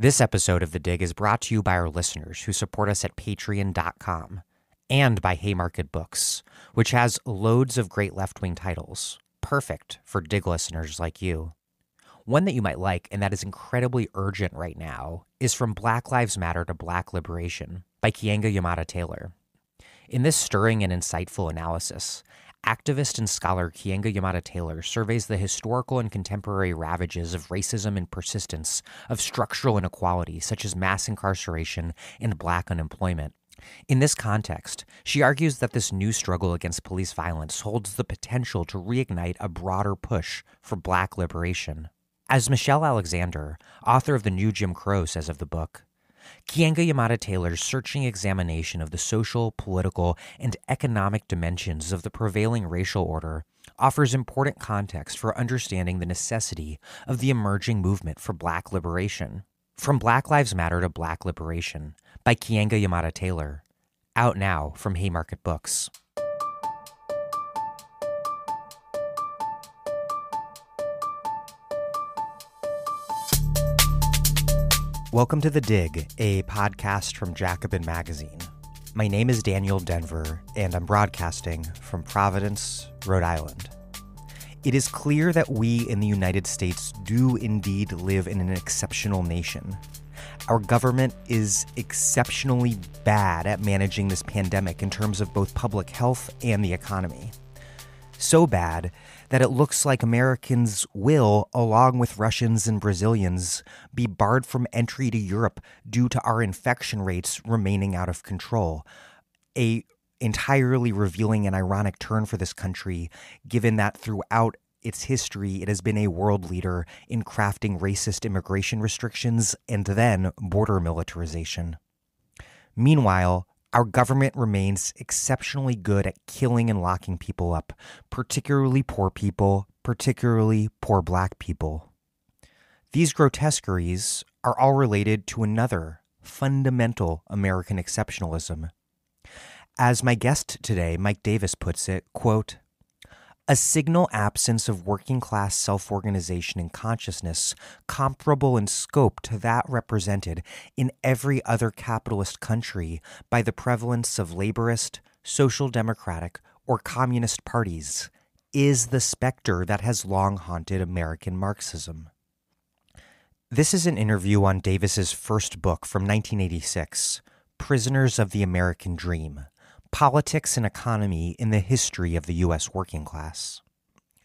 This episode of The Dig is brought to you by our listeners who support us at patreon.com and by Haymarket Books, which has loads of great left-wing titles, perfect for Dig listeners like you. One that you might like, and that is incredibly urgent right now, is From Black Lives Matter to Black Liberation by Yamada Taylor. In this stirring and insightful analysis, activist and scholar Yamada Taylor surveys the historical and contemporary ravages of racism and persistence of structural inequality such as mass incarceration and black unemployment. In this context, she argues that this new struggle against police violence holds the potential to reignite a broader push for black liberation. As Michelle Alexander, author of The New Jim Crow, says of the book, Yamada Taylor's searching examination of the social, political, and economic dimensions of the prevailing racial order offers important context for understanding the necessity of the emerging movement for black liberation. From Black Lives Matter to Black Liberation by Yamada Taylor, out now from Haymarket Books. Welcome to The Dig, a podcast from Jacobin Magazine. My name is Daniel Denver, and I'm broadcasting from Providence, Rhode Island. It is clear that we in the United States do indeed live in an exceptional nation. Our government is exceptionally bad at managing this pandemic in terms of both public health and the economy. So bad that it looks like Americans will, along with Russians and Brazilians, be barred from entry to Europe due to our infection rates remaining out of control. A entirely revealing and ironic turn for this country, given that throughout its history it has been a world leader in crafting racist immigration restrictions and then border militarization. Meanwhile, our government remains exceptionally good at killing and locking people up, particularly poor people, particularly poor black people. These grotesqueries are all related to another fundamental American exceptionalism. As my guest today, Mike Davis, puts it, quote, "A signal absence of working-class self-organization and consciousness comparable in scope to that represented in every other capitalist country by the prevalence of laborist, social democratic, or communist parties is the specter that has long haunted American Marxism." This is an interview on Davis's first book from 1986, Prisoners of the American Dream: Politics and Economy in the History of the U.S. Working Class.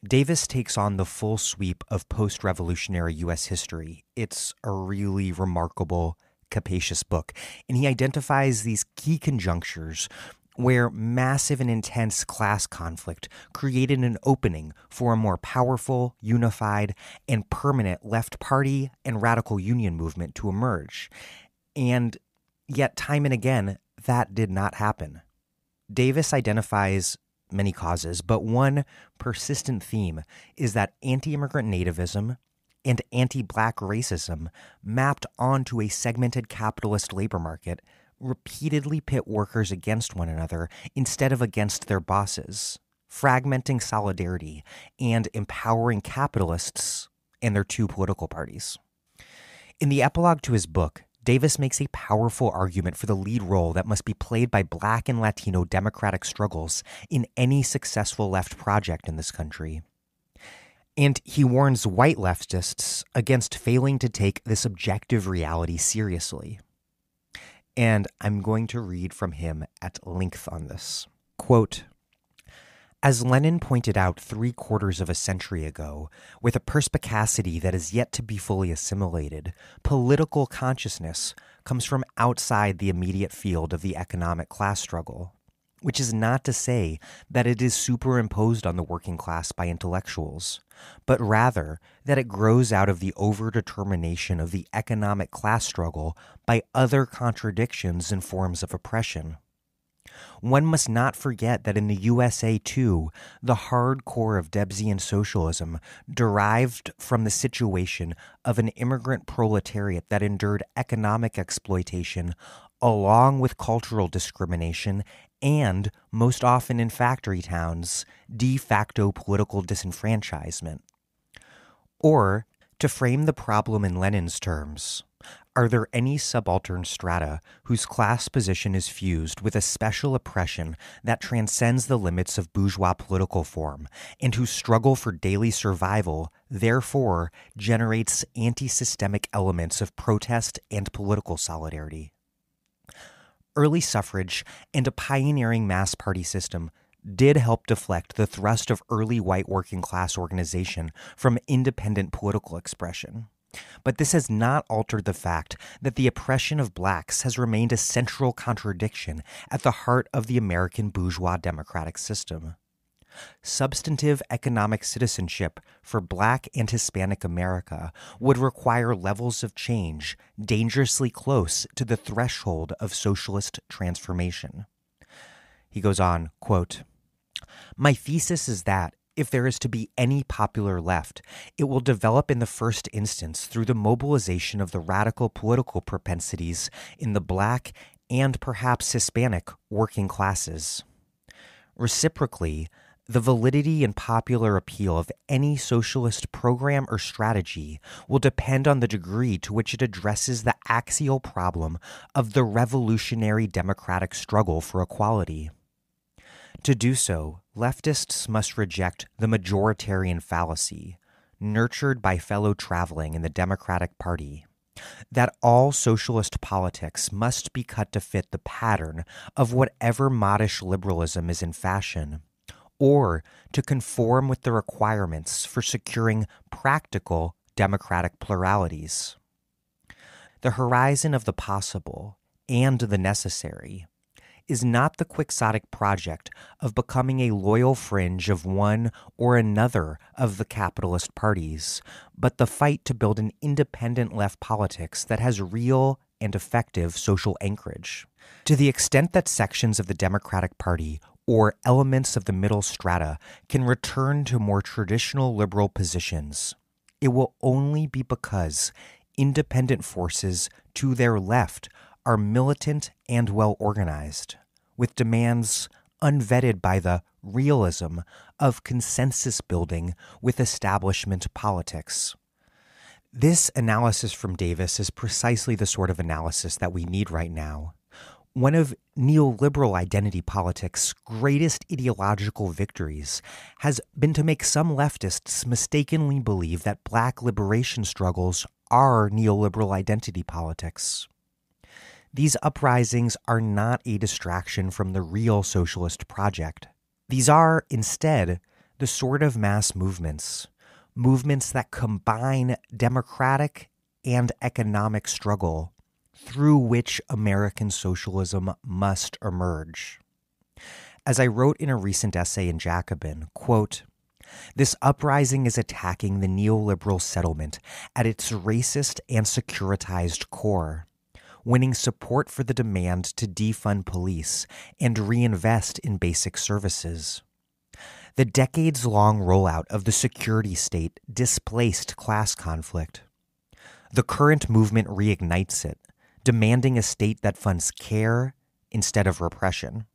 Davis takes on the full sweep of post-revolutionary U.S. history. It's a really remarkable, capacious book, and he identifies these key conjunctures where massive and intense class conflict created an opening for a more powerful, unified, and permanent left party and radical union movement to emerge. And yet, time and again, that did not happen. Davis identifies many causes, but one persistent theme is that anti-immigrant nativism and anti-black racism mapped onto a segmented capitalist labor market repeatedly pit workers against one another instead of against their bosses, fragmenting solidarity and empowering capitalists and their two political parties. In the epilogue to his book, Davis makes a powerful argument for the lead role that must be played by Black and Latino democratic struggles in any successful left project in this country. And he warns white leftists against failing to take this objective reality seriously. And I'm going to read from him at length on this. Quote, "As Lenin pointed out 3/4 of a century ago, with a perspicacity that is yet to be fully assimilated, political consciousness comes from outside the immediate field of the economic class struggle, which is not to say that it is superimposed on the working class by intellectuals, but rather that it grows out of the overdetermination of the economic class struggle by other contradictions and forms of oppression. One must not forget that in the USA, too, the hard core of Debsian socialism derived from the situation of an immigrant proletariat that endured economic exploitation along with cultural discrimination and, most often in factory towns, de facto political disenfranchisement. Or, to frame the problem in Lenin's terms, Are there any subaltern strata whose class position is fused with a special oppression that transcends the limits of bourgeois political form, and whose struggle for daily survival, therefore, generates anti-systemic elements of protest and political solidarity? Early suffrage and a pioneering mass party system did help deflect the thrust of early white working class organization from independent political expression. But this has not altered the fact that the oppression of blacks has remained a central contradiction at the heart of the American bourgeois democratic system. Substantive economic citizenship for Black and Hispanic America would require levels of change dangerously close to the threshold of socialist transformation. He goes on, quote, "My thesis is that if there is to be any popular left, it will develop in the first instance through the mobilization of the radical political propensities in the Black and perhaps Hispanic working classes. Reciprocally, the validity and popular appeal of any socialist program or strategy will depend on the degree to which it addresses the axial problem of the revolutionary democratic struggle for equality. To do so, leftists must reject the majoritarian fallacy, nurtured by fellow traveling in the Democratic Party, that all socialist politics must be cut to fit the pattern of whatever modish liberalism is in fashion, or to conform with the requirements for securing practical democratic pluralities. The horizon of the possible and the necessary is not the quixotic project of becoming a loyal fringe of one or another of the capitalist parties, but the fight to build an independent left politics that has real and effective social anchorage. To the extent that sections of the Democratic Party or elements of the middle strata can return to more traditional liberal positions, it will only be because independent forces to their left are militant and well-organized, with demands unvetted by the realism of consensus building with establishment politics. This analysis from Davis is precisely the sort of analysis that we need right now. One of neoliberal identity politics' greatest ideological victories has been to make some leftists mistakenly believe that Black liberation struggles are neoliberal identity politics. These uprisings are not a distraction from the real socialist project. These are, instead, the sort of mass movements that combine democratic and economic struggle through which American socialism must emerge. As I wrote in a recent essay in Jacobin, quote, "This uprising is attacking the neoliberal settlement at its racist and securitized core, winning support for the demand to defund police and reinvest in basic services. The decades-long rollout of the security state displaced class conflict. The current movement reignites it, demanding a state that funds care instead of repression."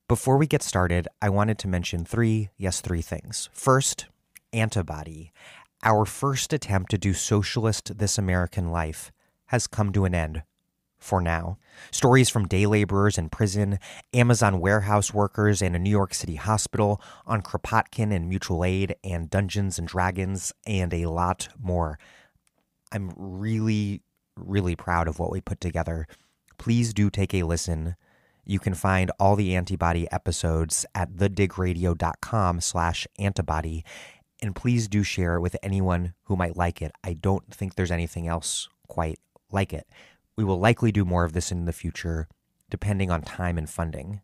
Before we get started, I wanted to mention three things. First, Antibody, our first attempt to do socialist This American Life, has come to an end, for now. Stories from day laborers in prison, Amazon warehouse workers in a New York City hospital, on Kropotkin and mutual aid, and Dungeons and Dragons, and a lot more. I'm really proud of what we put together. Please do take a listen. You can find all the Antibody episodes at thedigradio.com/antibody, and please do share it with anyone who might like it. I don't think there's anything else quite like it. We will likely do more of this in the future, depending on time and funding.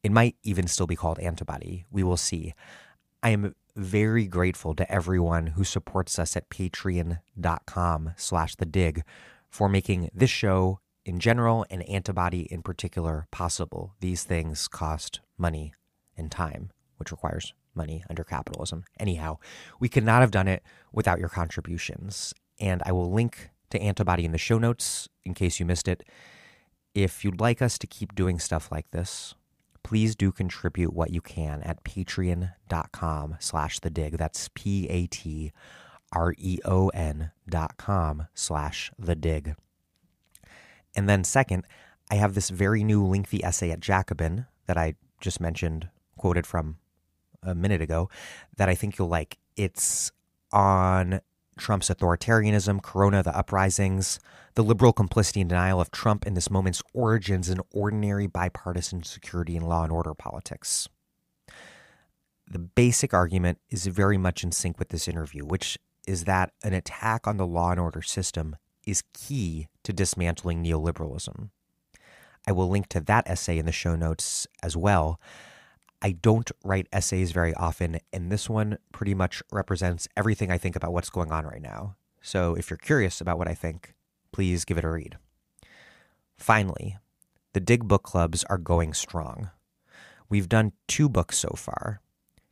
It might even still be called Antibody. We will see. I am very grateful to everyone who supports us at patreon.com/thedig for making this show in general and Antibody in particular possible. These things cost money and time, which requires money under capitalism. Anyhow, we could not have done it without your contributions, and I will link to Antibody in the show notes in case you missed it. If you'd like us to keep doing stuff like this, please do contribute what you can at patreon.com/thedig. That's reon.com/thedig. And then second, I have this very new lengthy essay at Jacobin that I just mentioned, quoted from a minute ago, that I think you'll like. It's on Trump's authoritarianism, Corona, the uprisings, the liberal complicity and denial of Trump in this moment's origins in ordinary bipartisan security and law and order politics. The basic argument is very much in sync with this interview, which is that an attack on the law and order system is key to dismantling neoliberalism. I will link to that essay in the show notes as well. I don't write essays very often, and this one pretty much represents everything I think about what's going on right now. So if you're curious about what I think, please give it a read. Finally, the Dig book clubs are going strong. We've done 2 books so far.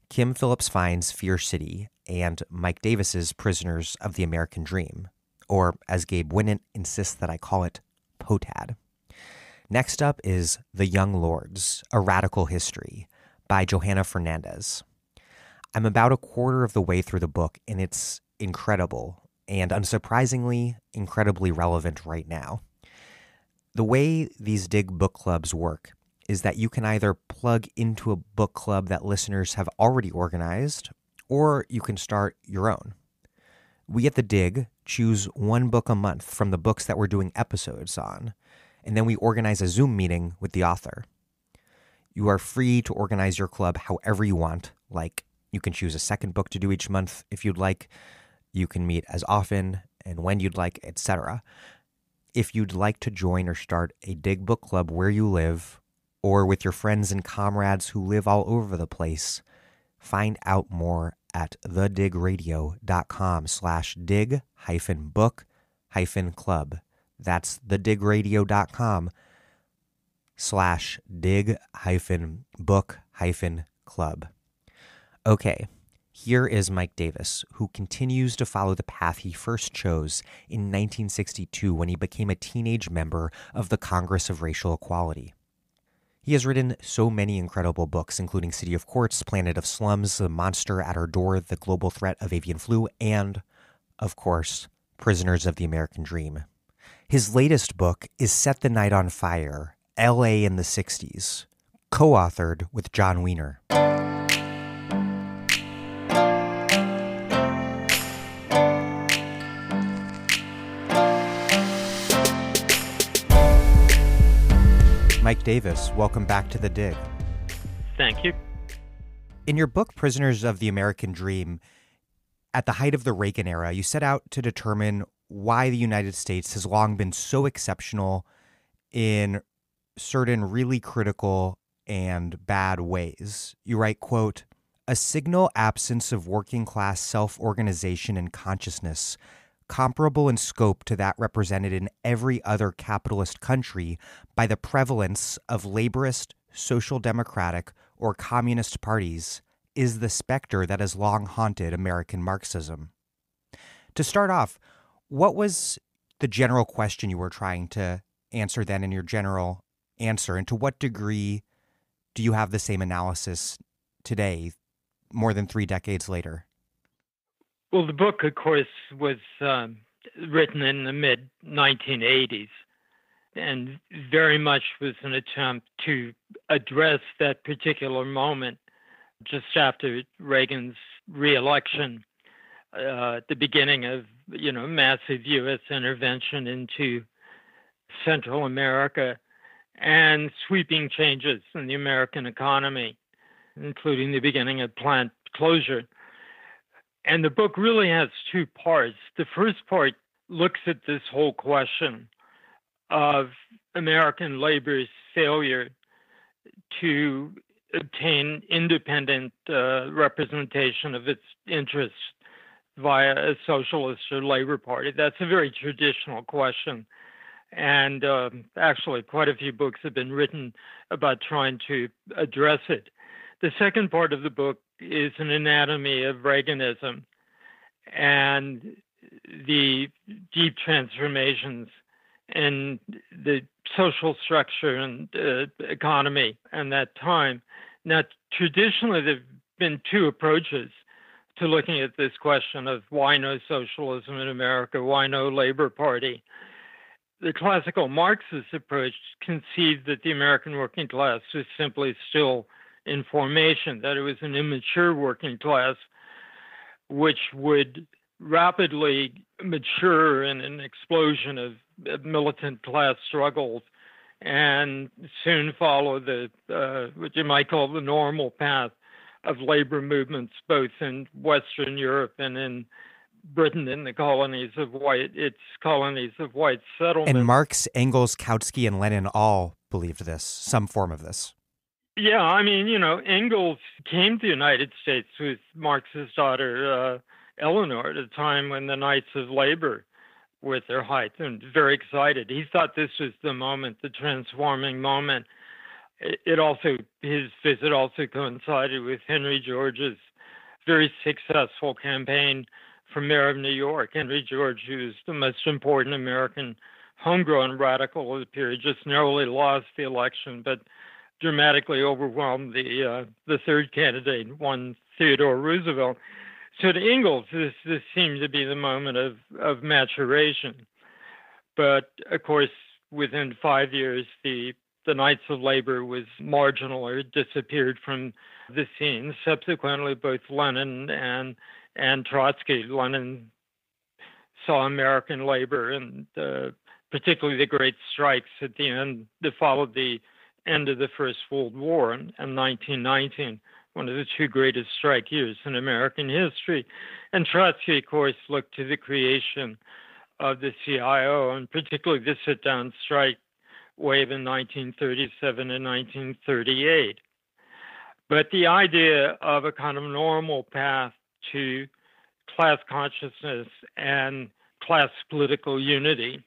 Kim Phillips Fine's Fear City and Mike Davis's Prisoners of the American Dream, or as Gabe Winnett insists that I call it, POTAD. Next up is The Young Lords, A Radical History by Johanna Fernandez. I'm about a quarter of the way through the book, and it's incredible and unsurprisingly incredibly relevant right now. The way these Dig book clubs work is that you can either plug into a book club that listeners have already organized, or you can start your own. We at the Dig choose 1 book a month from the books that we're doing episodes on, and then we organize a Zoom meeting with the author. You are free to organize your club however you want, like you can choose a second book to do each month if you'd like, you can meet as often and when you'd like, etc. If you'd like to join or start a Dig book club where you live, or with your friends and comrades who live all over the place, find out more at thedigradio.com/dig-book-club. That's thedigradio.com/dig-book-club. Okay, here is Mike Davis, who continues to follow the path he first chose in 1962 when he became a teenage member of the Congress of Racial Equality. He has written so many incredible books, including City of Quartz, Planet of Slums, The Monster at Our Door, The Global Threat of Avian Flu, and, of course, Prisoners of the American Dream. His latest book is Set the Night on Fire, L.A. in the 60s, co-authored with John Wiener. Mike Davis, welcome back to The Dig. Thank you. In your book, Prisoners of the American Dream, at the height of the Reagan era, you set out to determine why the United States has long been so exceptional in certain really critical and bad ways. You write, quote, "A signal absence of working class self-organization and consciousness comparable in scope to that represented in every other capitalist country by the prevalence of laborist, social democratic, or communist parties, is the specter that has long haunted American Marxism." To start off, what was the general question you were trying to answer then in your general answer, and to what degree do you have the same analysis today, more than 3 decades later? Well, the book, of course, was written in the mid-1980s and very much was an attempt to address that particular moment just after Reagan's re-election, the beginning of, massive U.S. intervention into Central America and sweeping changes in the American economy, including the beginning of plant closure. And the book really has 2 parts. The first part looks at this whole question of American labor's failure to obtain independent representation of its interests via a socialist or labor party. That's a very traditional question. And actually, quite a few books have been written about trying to address it. The second part of the book is an anatomy of Reaganism and the deep transformations in the social structure and economy in that time. Now, traditionally, there have been 2 approaches to looking at this question of why no socialism in America, why no Labor Party. The classical Marxist approach conceived that the American working class was simply still in formation, that it was an immature working class which would rapidly mature in an explosion of militant class struggles and soon follow what you might call the normal path of labor movements, both in Western Europe and in Britain, in the colonies of white settlement. And Marx, Engels, Kautsky, and Lenin all believed this, some form of this. Yeah, I mean, Engels came to the United States with Marx's daughter, Eleanor, at a time when the Knights of Labor were at their height, and very excited. He thought this was the moment, the transforming moment. His visit also coincided with Henry George's very successful campaign for mayor of New York. Henry George, who was the most important American homegrown radical of the period, just narrowly lost the election, but dramatically overwhelmed the third candidate, one Theodore Roosevelt. So to Engels, this seemed to be the moment of maturation. But of course, within 5 years, the Knights of Labor was marginal or disappeared from the scene. Subsequently, both Lenin and Trotsky, Lenin saw American labor and particularly the great strikes at the end that followed the end of the First World War in 1919, one of the two greatest strike years in American history. And Trotsky, of course, looked to the creation of the CIO, and particularly the sit-down strike wave in 1937 and 1938. But the idea of a kind of normal path to class consciousness and class political unity,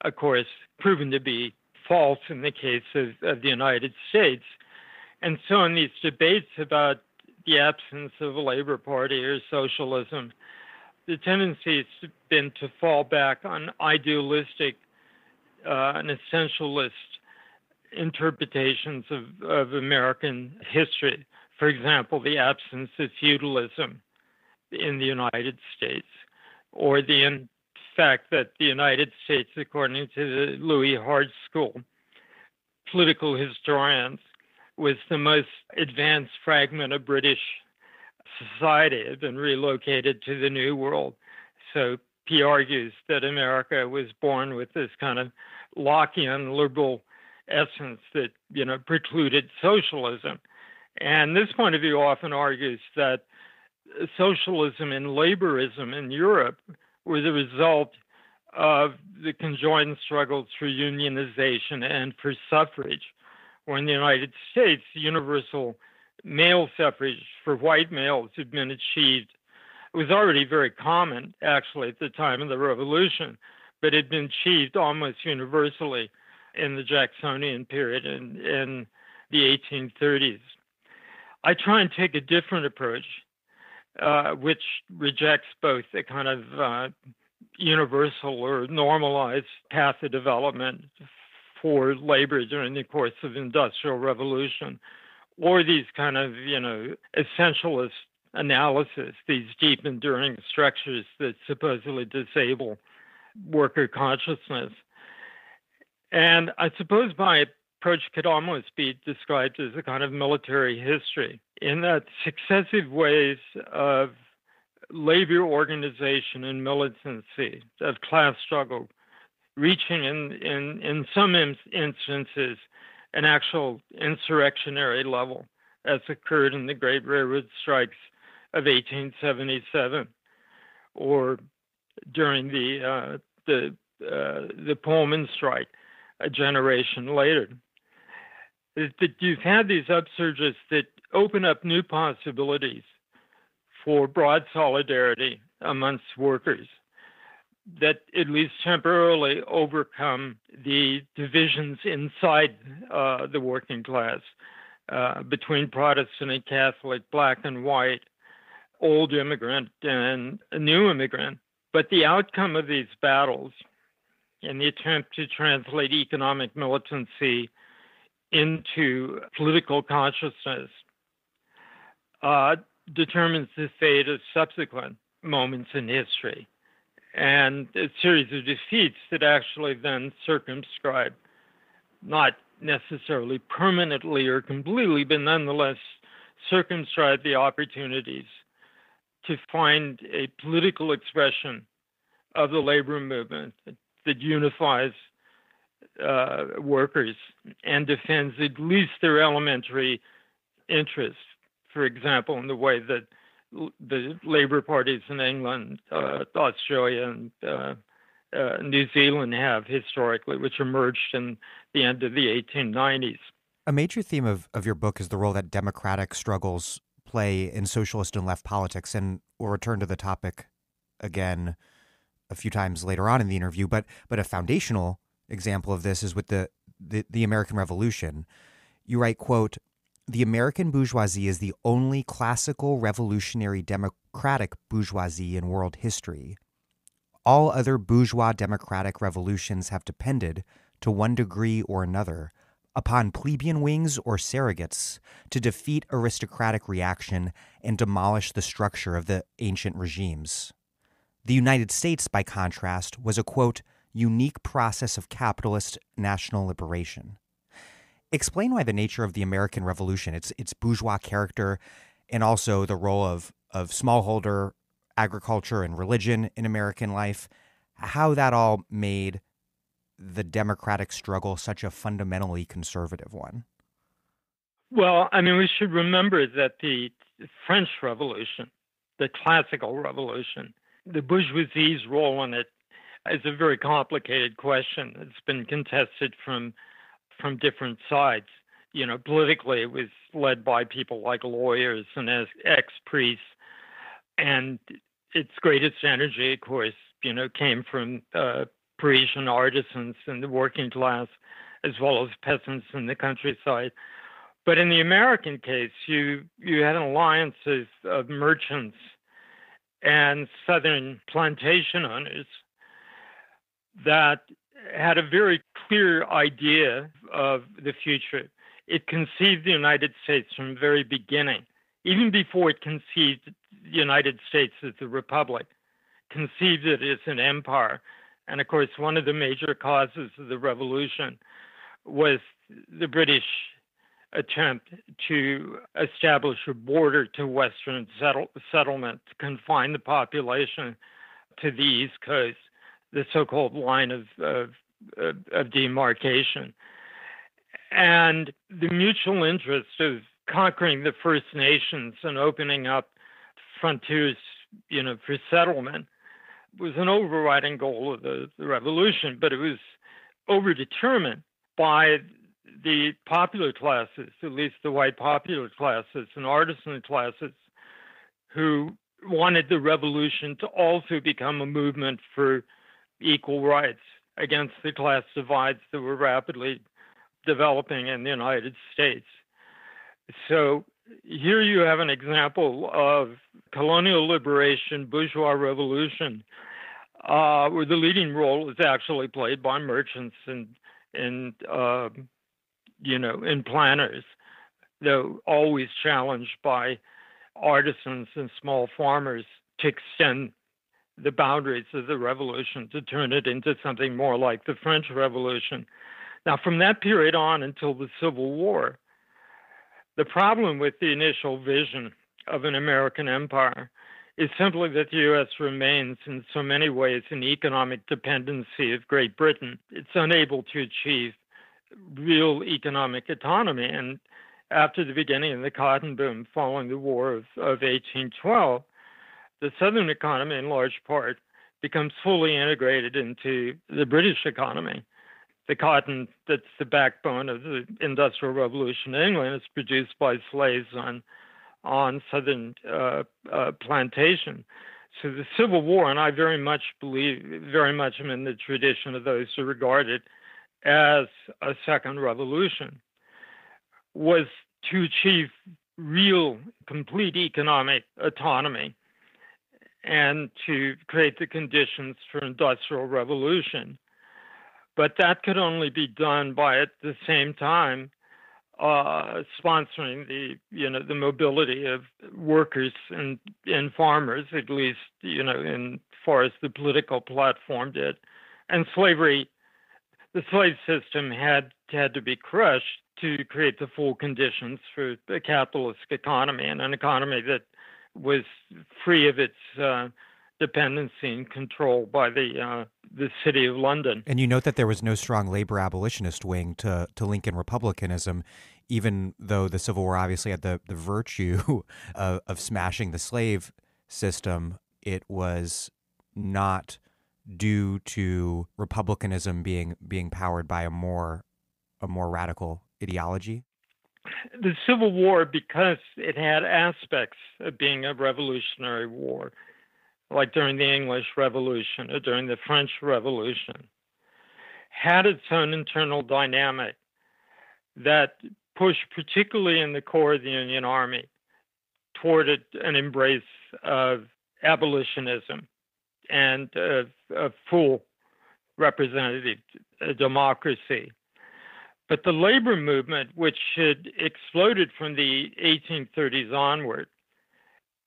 of course, proven to be false in the case of the United States. And so in these debates about the absence of a Labor Party or socialism, the tendency has been to fall back on idealistic and essentialist interpretations of American history. For example, the absence of feudalism in the United States, or the fact that the United States, according to the Louis Hart School, political historians, was the most advanced fragment of British society, had been relocated to the New World. So he argues that America was born with this kind of Lockean liberal essence that, precluded socialism. And this point of view often argues that socialism and laborism in Europe were the result of the conjoined struggles for unionization and for suffrage, where in the United States, universal male suffrage for white males had been achieved. It was already very common, actually, at the time of the Revolution, but had been achieved almost universally in the Jacksonian period in the 1830s. I try and take a different approach, which rejects both a kind of universal or normalized path of development for labor during the course of the Industrial Revolution, or these kind of, essentialist analysis, these deep enduring structures that supposedly disable worker consciousness. And I suppose my approach could almost be described as a kind of military history, in that successive waves of labor organization and militancy, of class struggle, reaching in some instances an actual insurrectionary level, as occurred in the Great Railroad Strikes of 1877, or during the Pullman Strike a generation later. That you've had these upsurges that open up new possibilities for broad solidarity amongst workers, that at least temporarily overcome the divisions inside the working class between Protestant and Catholic, black and white, old immigrant and a new immigrant. But the outcome of these battles and the attempt to translate economic militancy into political consciousness determines the fate of subsequent moments in history, and a series of defeats that actually then circumscribe, not necessarily permanently or completely, but nonetheless circumscribe the opportunities to find a political expression of the labor movement that unifies workers and defends at least their elementary interests. For example, in the way that the labor parties in England, Australia, and New Zealand have historically, which emerged in the end of the 1890s. A major theme of your book is the role that democratic struggles play in socialist and left politics, and we'll return to the topic again a few times later on in the interview. But a foundational example of this is with the American Revolution. You write, quote, "The American bourgeoisie is the only classical revolutionary democratic bourgeoisie in world history. All other bourgeois democratic revolutions have depended, to one degree or another, upon plebeian wings or surrogates to defeat aristocratic reaction and demolish the structure of the ancient regimes. The United States, by contrast, was a, quote, unique process of capitalist national liberation." Explain why the nature of the American Revolution, its bourgeois character, and also the role of smallholder agriculture and religion in American life, how that all made the democratic struggle such a fundamentally conservative one. Well, I mean, we should remember that the French Revolution, the classical revolution, the bourgeoisie's role in it is a very complicated question. It's been contested from different sides. You know, politically, it was led by people like lawyers and ex-priests, and its greatest energy, of course, you know, came from Parisian artisans and the working class, as well as peasants in the countryside. But in the American case, you had an alliance of merchants and southern plantation owners that had a very clear idea of the future. It conceived the United States from the very beginning, even before it conceived the United States as a republic, conceived it as an empire. And of course, one of the major causes of the revolution was the British attempt to establish a border to Western settlement, to confine the population to the East Coast, the so-called line of demarcation. And the mutual interest of conquering the First Nations and opening up frontiers, you know, for settlement was an overriding goal of the revolution, but it was overdetermined by the popular classes, at least the white popular classes and artisan classes, who wanted the revolution to also become a movement for equal rights against the class divides that were rapidly developing in the United States. So here you have an example of colonial liberation, bourgeois revolution, where the leading role is actually played by merchants and planners, though always challenged by artisans and small farmers to extend the boundaries of the revolution, to turn it into something more like the French Revolution. Now, from that period on until the Civil War, the problem with the initial vision of an American empire is simply that the U.S. remains in so many ways an economic dependency of Great Britain. It's unable to achieve real economic autonomy. And after the beginning of the cotton boom following the War of 1812, the Southern economy, in large part, becomes fully integrated into the British economy. The cotton that's the backbone of the Industrial Revolution in England is produced by slaves on Southern plantation. So the Civil War, and I very much am in the tradition of those who regard it as a second revolution, was to achieve real, complete economic autonomy and to create the conditions for industrial revolution. But that could only be done by, at the same time, sponsoring the mobility of workers and farmers, at least in far as the political platform did. And slavery, the slave system had to be crushed to create the full conditions for a capitalist economy, and an economy that was free of its dependency and control by the city of London. And you note that there was no strong labor abolitionist wing to Lincoln Republicanism, even though the Civil War obviously had the virtue of smashing the slave system. It was not due to Republicanism being powered by a more radical ideology. The Civil War, because it had aspects of being a revolutionary war, like during the English Revolution or during the French Revolution, had its own internal dynamic that pushed, particularly in the core of the Union Army, toward an embrace of abolitionism and a full representative democracy. But the labor movement, which had exploded from the 1830s onward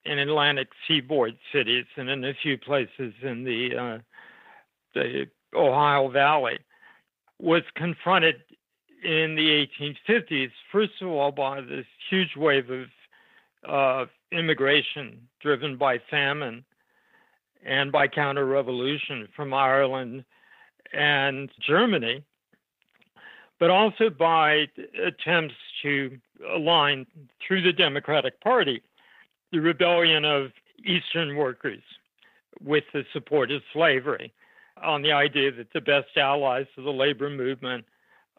in Atlantic seaboard cities and in a few places in the Ohio Valley, was confronted in the 1850s, first of all, by this huge wave of immigration driven by famine and by counter-revolution from Ireland and Germany, but also by attempts to align through the Democratic Party the rebellion of Eastern workers with the support of slavery, on the idea that the best allies of the labor movement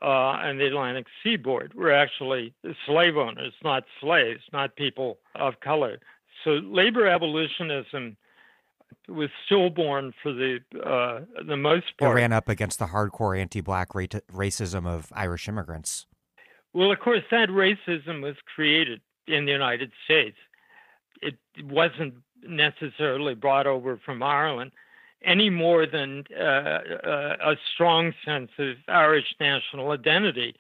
and the Atlantic seaboard were actually the slave owners, not slaves, not people of color. So labor abolitionism was stillborn for the most part. It ran up against the hardcore anti-black racism of Irish immigrants. Well, of course, that racism was created in the United States. It wasn't necessarily brought over from Ireland any more than a strong sense of Irish national identity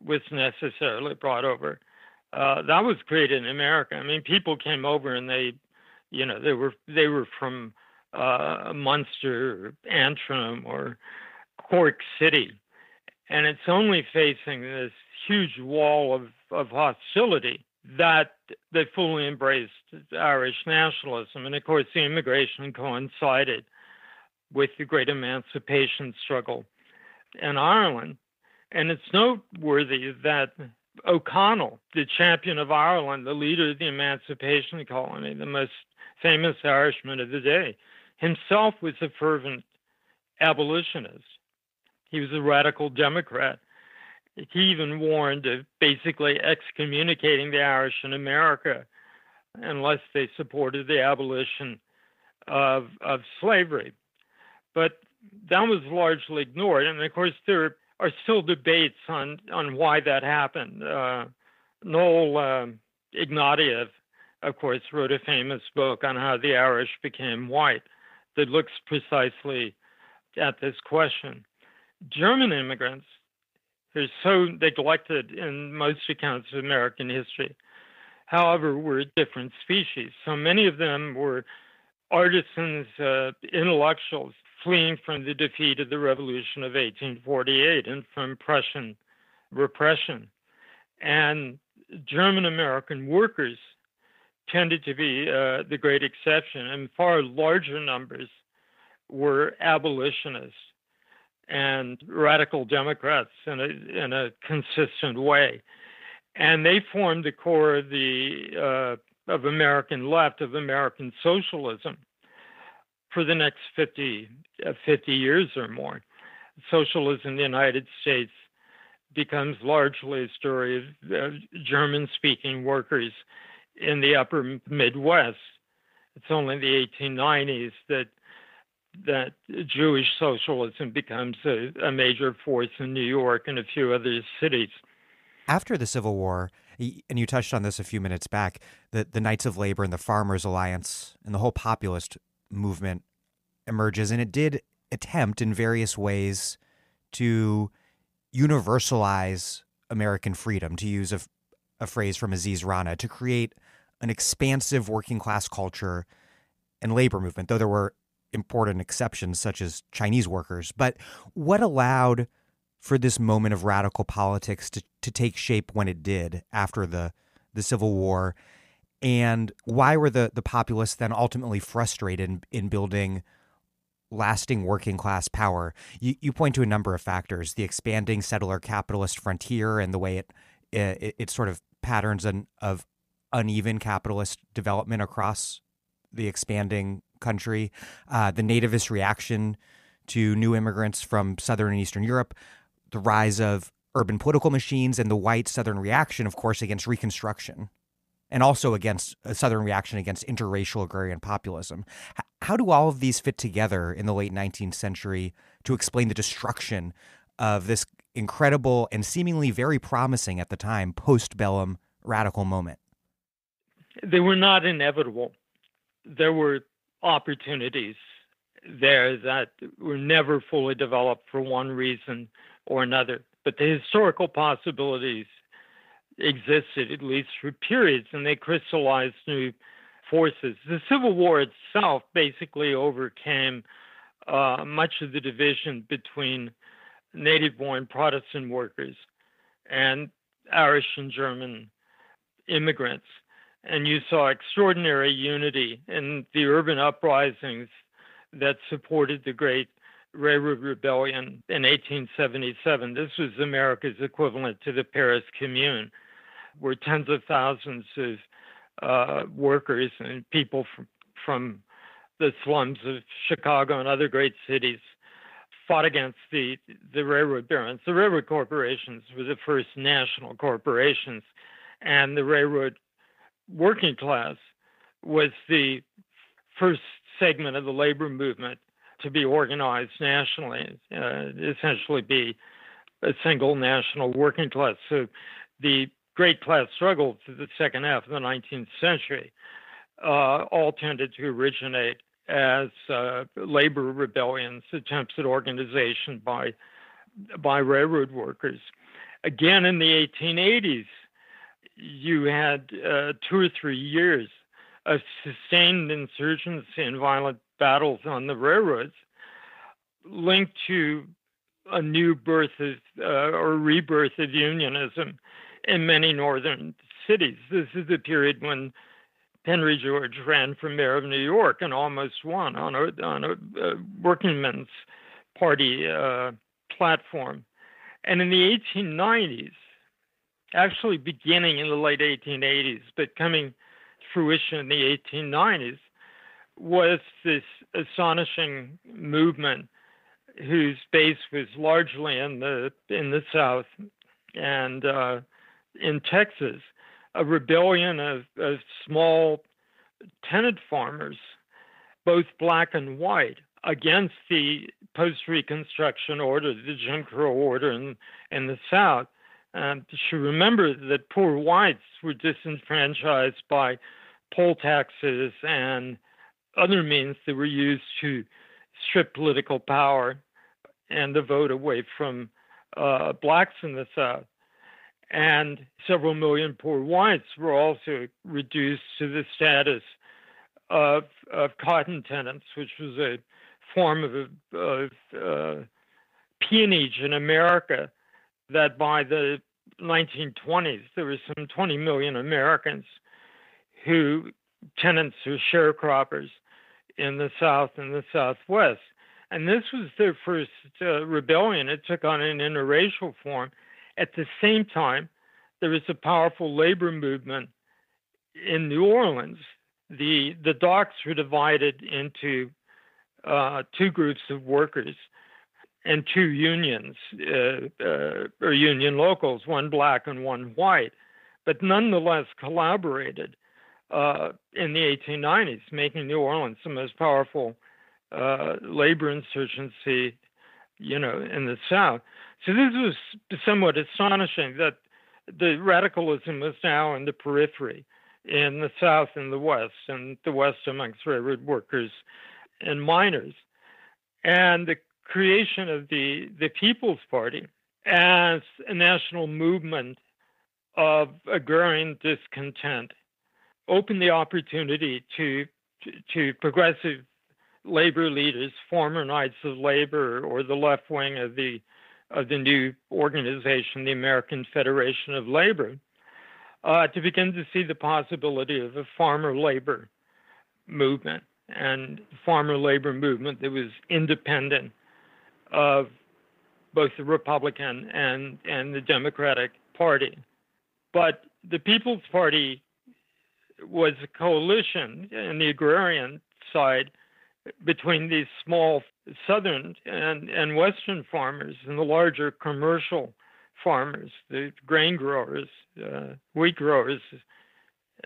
was necessarily brought over. That was created in America. I mean, people came over and they were from Munster or Antrim or Cork City, and it's only facing this huge wall of hostility that they fully embraced Irish nationalism. And of course, the immigration coincided with the great emancipation struggle in Ireland. And it's noteworthy that O'Connell, the champion of Ireland, the leader of the emancipation colony, the most famous Irishman of the day, himself was a fervent abolitionist. He was a radical Democrat. He even warned of basically excommunicating the Irish in America unless they supported the abolition of slavery. But that was largely ignored. And of course, there are still debates on why that happened. Noel Ignatieff, of course, wrote a famous book on how the Irish became white that looks precisely at this question. German immigrants are so neglected in most accounts of American history, however, were a different species. So many of them were artisans, intellectuals, fleeing from the defeat of the Revolution of 1848 and from Prussian repression. And German-American workers tended to be the great exception, and far larger numbers were abolitionists and radical Democrats in a consistent way. And they formed the core of the of American left, of American socialism, for the next 50 years or more. Socialism in the United States becomes largely a story of German-speaking workers in the upper Midwest. It's only in the 1890s that Jewish socialism becomes a major force in New York and a few other cities. After the Civil War, and you touched on this a few minutes back, the Knights of Labor and the Farmers Alliance and the whole populist movement emerges, and it did attempt in various ways to universalize American freedom, to use a phrase from Aziz Rana, to create an expansive working class culture and labor movement, though there were important exceptions such as Chinese workers. But what allowed for this moment of radical politics to take shape when it did after the Civil War? And why were the populists then ultimately frustrated in building lasting working class power? You point to a number of factors: the expanding settler capitalist frontier and the way it sort of patterns of uneven capitalist development across the expanding country, the nativist reaction to new immigrants from Southern and Eastern Europe, the rise of urban political machines, and the white Southern reaction, of course, against Reconstruction, and also against a Southern reaction against interracial agrarian populism. How do all of these fit together in the late 19th century to explain the destruction of this incredible and seemingly very promising at the time postbellum radical moment? They were not inevitable. There were opportunities there that were never fully developed for one reason or another. But the historical possibilities existed, at least for periods, and they crystallized new forces. The Civil War itself basically overcame much of the division between native-born Protestant workers and Irish and German immigrants. And you saw extraordinary unity in the urban uprisings that supported the Great Railroad Rebellion in 1877. This was America's equivalent to the Paris Commune, where tens of thousands of workers and people from the slums of Chicago and other great cities fought against the railroad barons. The railroad corporations were the first national corporations, and the railroad working class was the first segment of the labor movement to be organized nationally, essentially be a single national working class. So the great class struggles of the second half of the 19th century all tended to originate as labor rebellions, attempts at organization by railroad workers. Again, in the 1880s, you had 2 or 3 years of sustained insurgency and violent battles on the railroads linked to a new birth of, or rebirth of unionism in many northern cities. This is the period when Henry George ran for mayor of New York and almost won on a working men's party platform. And in the 1890s, actually beginning in the late 1880s, but coming to fruition in the 1890s, was this astonishing movement whose base was largely in the South and in Texas, a rebellion of small tenant farmers, both black and white, against the post-Reconstruction order, the Jim Crow order in the South. You should remember that poor whites were disenfranchised by poll taxes and other means that were used to strip political power and the vote away from blacks in the South. And several million poor whites were also reduced to the status of cotton tenants, which was a form of peonage in America that by the 1920s, there were some 20 million Americans who tenants or sharecroppers in the South and the Southwest. And this was their first rebellion. It took on an interracial form. At the same time, there was a powerful labor movement in New Orleans. The docks were divided into 2 groups of workers and 2 unions, or union locals, one black and one white, but nonetheless collaborated in the 1890s, making New Orleans the most powerful labor insurgency, in the South. So this was somewhat astonishing that the radicalism was now in the periphery, in the South and the West, and the West amongst railroad workers and miners. And the creation of the People's Party as a national movement of agrarian discontent, opened the opportunity to progressive labor leaders, former Knights of Labor or the left wing of the new organization, the American Federation of Labor, to begin to see the possibility of a farmer labor movement, and farmer labor movement that was independent of both the Republican and the Democratic Party. But the People's Party was a coalition in the agrarian side between these small southern and western farmers and the larger commercial farmers, the grain growers, wheat growers,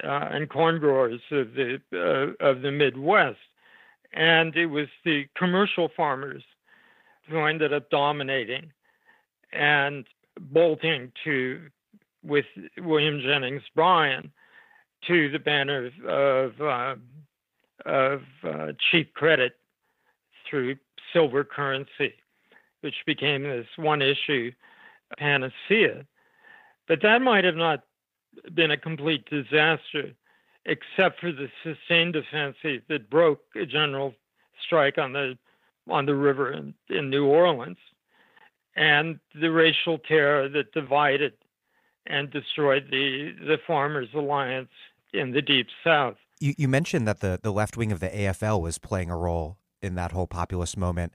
and corn growers of the Midwest. And it was the commercial farmers who ended up dominating and bolting with William Jennings Bryan to the banner of cheap credit through silver currency, which became this one-issue panacea. But that might have not been a complete disaster, except for the sustained offensive that broke a general strike on the river in New Orleans, and the racial terror that divided and destroyed the Farmers Alliance in the Deep South. You mentioned that the left wing of the AFL was playing a role in that whole populist moment,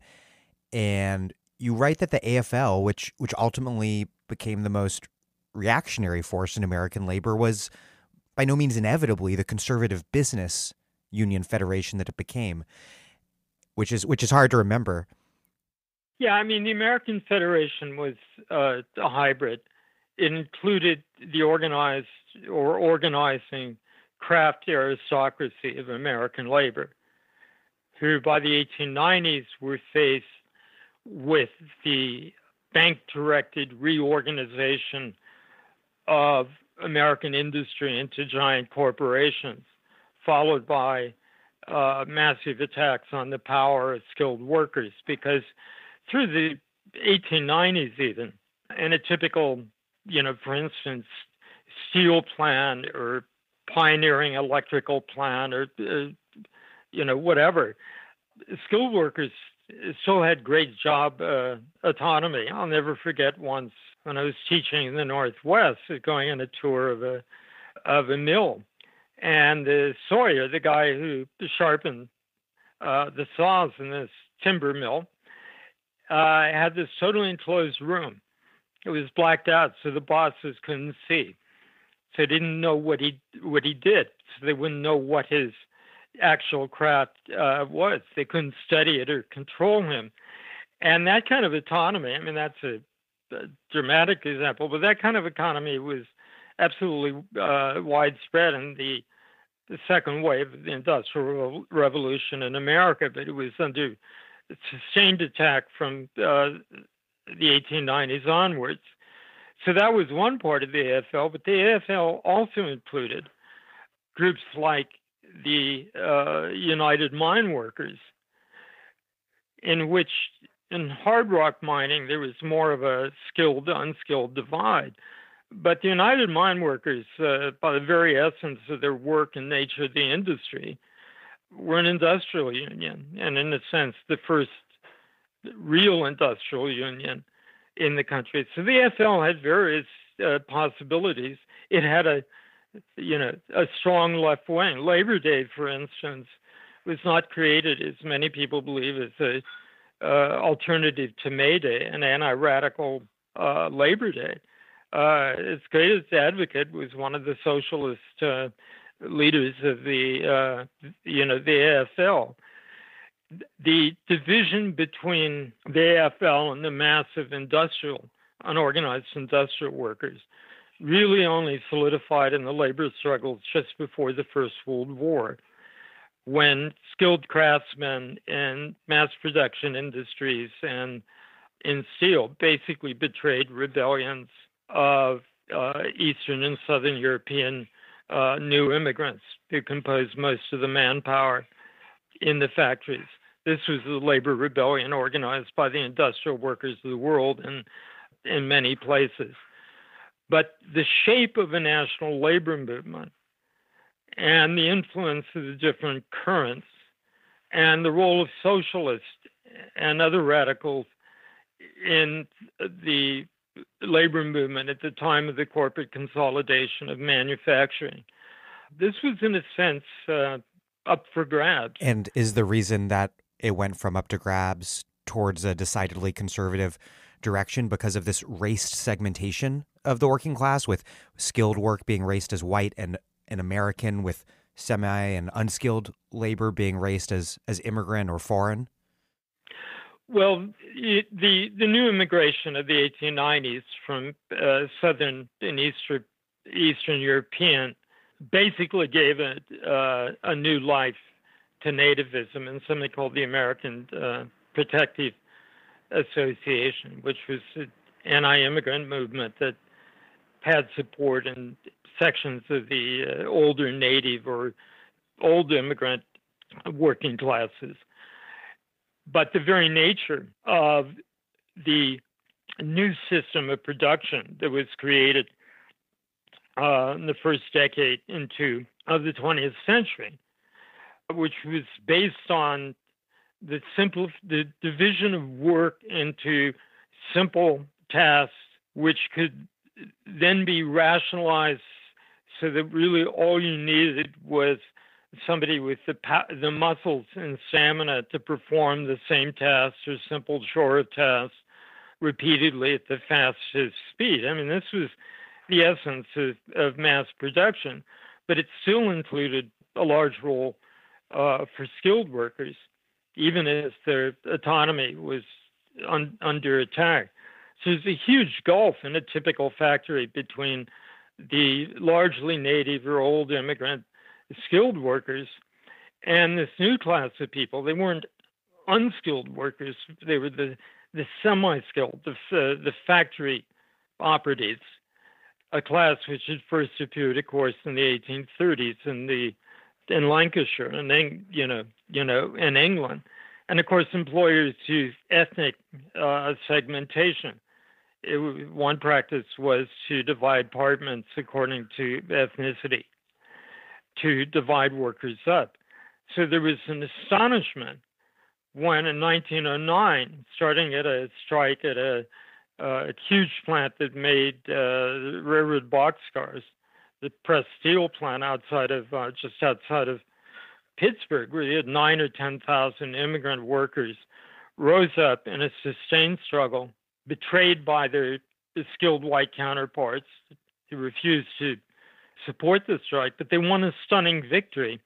and you write that the AFL, which ultimately became the most reactionary force in American labor, was by no means inevitably the conservative business union federation that it became, which is hard to remember. Yeah, I mean, the American Federation was a hybrid. It included the organizing craft aristocracy of American labor, who by the 1890s were faced with the bank-directed reorganization of American industry into giant corporations, followed by massive attacks on the power of skilled workers. Because through the 1890s even, in a typical, for instance, steel plant or pioneering electrical plant or, whatever, skilled workers still had great job autonomy. I'll never forget once when I was teaching in the Northwest, going on a tour of a mill, and Sawyer, the guy who sharpened the saws in this timber mill, had this totally enclosed room. It was blacked out, so the bosses couldn't see. So they didn't know what he did. So they wouldn't know what his actual craft was. They couldn't study it or control him. And that kind of autonomy, I mean, that's a dramatic example, but that kind of economy was absolutely widespread in the second wave of the Industrial Revolution in America, but it was under sustained attack from the 1890s onwards. So that was one part of the AFL, but the AFL also included groups like the United Mine Workers, in which in hard rock mining there was more of a skilled-unskilled divide. But the United Mine Workers, by the very essence of their work and nature of the industry, were an industrial union, and in a sense the first real industrial union in the country. So the AFL had various possibilities. It had a strong left wing. Labor Day, for instance, was not created, as many people believe, as a alternative to May Day, an anti-radical Labor Day. Its greatest advocate was one of the socialist leaders of the AFL. The division between the AFL and the massive unorganized industrial workers really only solidified in the labor struggles just before the First World War, when skilled craftsmen in mass production industries and in steel basically betrayed rebellions of Eastern and Southern European new immigrants who composed most of the manpower in the factories. This was the labor rebellion organized by the industrial workers of the world, and in many places. But the shape of a national labor movement and the influence of the different currents and the role of socialists and other radicals in the labor movement at the time of the corporate consolidation of manufacturing. This was, in a sense, up for grabs. And is the reason that it went from up to grabs towards a decidedly conservative direction because of this raced segmentation of the working class, with skilled work being raced as white and American, with semi and unskilled labor being raced as immigrant or foreign? Well, the new immigration of the 1890s from Southern and Eastern European basically gave a new life to nativism and something called the American Protective Association, which was an anti-immigrant movement that had support in sections of the older native or old immigrant working classes. But the very nature of the new system of production that was created in the first decade of the 20th century, which was based on the division of work into simple tasks, which could then be rationalized so that really all you needed was somebody with the muscles and stamina to perform the same tasks or simple chore tasks repeatedly at the fastest speed. I mean, this was the essence of mass production, but it still included a large role for skilled workers, even as their autonomy was under attack. So there's a huge gulf in a typical factory between the largely native or old immigrant skilled workers and this new class of people. They weren't unskilled workers. They were the semi-skilled, the factory operatives, a class which had first appeared, of course, in the 1830s in Lancashire and then, in England. And of course, employers used ethnic segmentation. One practice was to divide departments according to ethnicity, to divide workers up. So there was an astonishment when in 1909, starting at a strike at a huge plant that made railroad boxcars, the pressed steel plant just outside of Pittsburgh, where they had 9,000 or 10,000 immigrant workers, rose up in a sustained struggle, betrayed by their skilled white counterparts who refused to support the strike, but they won a stunning victory.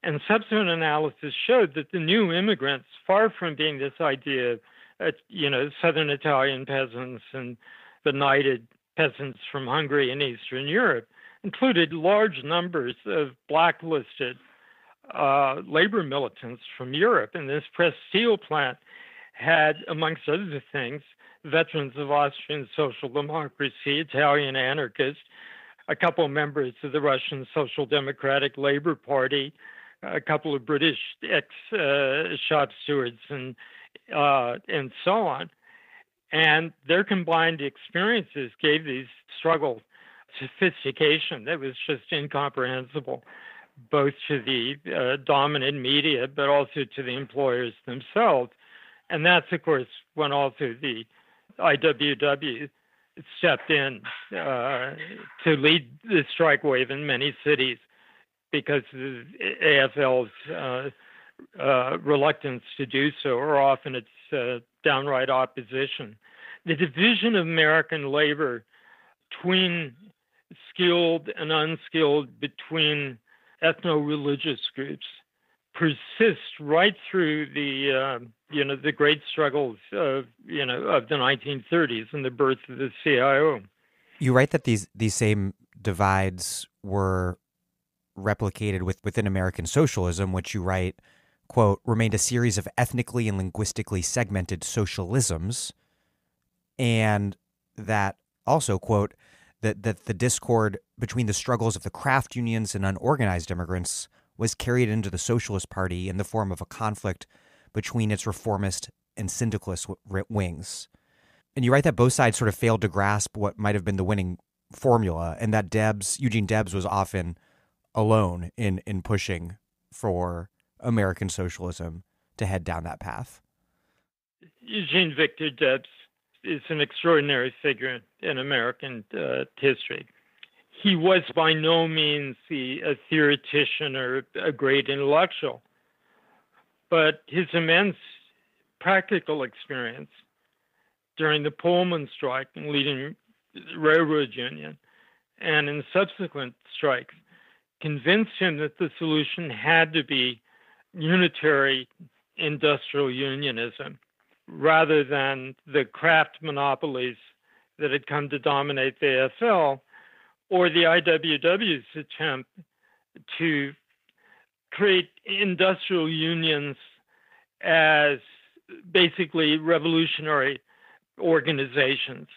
And subsequent analysis showed that the new immigrants, far from being this idea of, Southern Italian peasants and benighted peasants from Hungary and Eastern Europe, included large numbers of blacklisted labor militants from Europe. And this pressed steel plant had, amongst other things, veterans of Austrian social democracy, Italian anarchists, a couple of members of the Russian Social Democratic Labor Party, a couple of British ex-shop stewards, and so on. And their combined experiences gave these struggles sophistication that was just incomprehensible, both to the dominant media, but also to the employers themselves. And that's, of course, when also the IWW stepped in to lead the strike wave in many cities because of AFL's reluctance to do so, or often its downright opposition. The division of American labor between skilled and unskilled, between ethno-religious groups, persist right through the great struggles of the 1930s and the birth of the CIO. You write that these same divides were replicated within American socialism, which you write, quote, remained a series of ethnically and linguistically segmented socialisms, and that also, quote, that the discord between the struggles of the craft unions and unorganized immigrants was carried into the Socialist Party in the form of a conflict between its reformist and syndicalist wings. And you write that both sides sort of failed to grasp what might have been the winning formula, and that Eugene Debs was often alone in pushing for American socialism to head down that path. Eugene Victor Debs is an extraordinary figure in American history. He was by no means a theoretician or a great intellectual, but his immense practical experience during the Pullman strike and leading the railroad union and in subsequent strikes convinced him that the solution had to be unitary industrial unionism rather than the craft monopolies that had come to dominate the AFL or the IWW's attempt to create industrial unions as basically revolutionary organizations.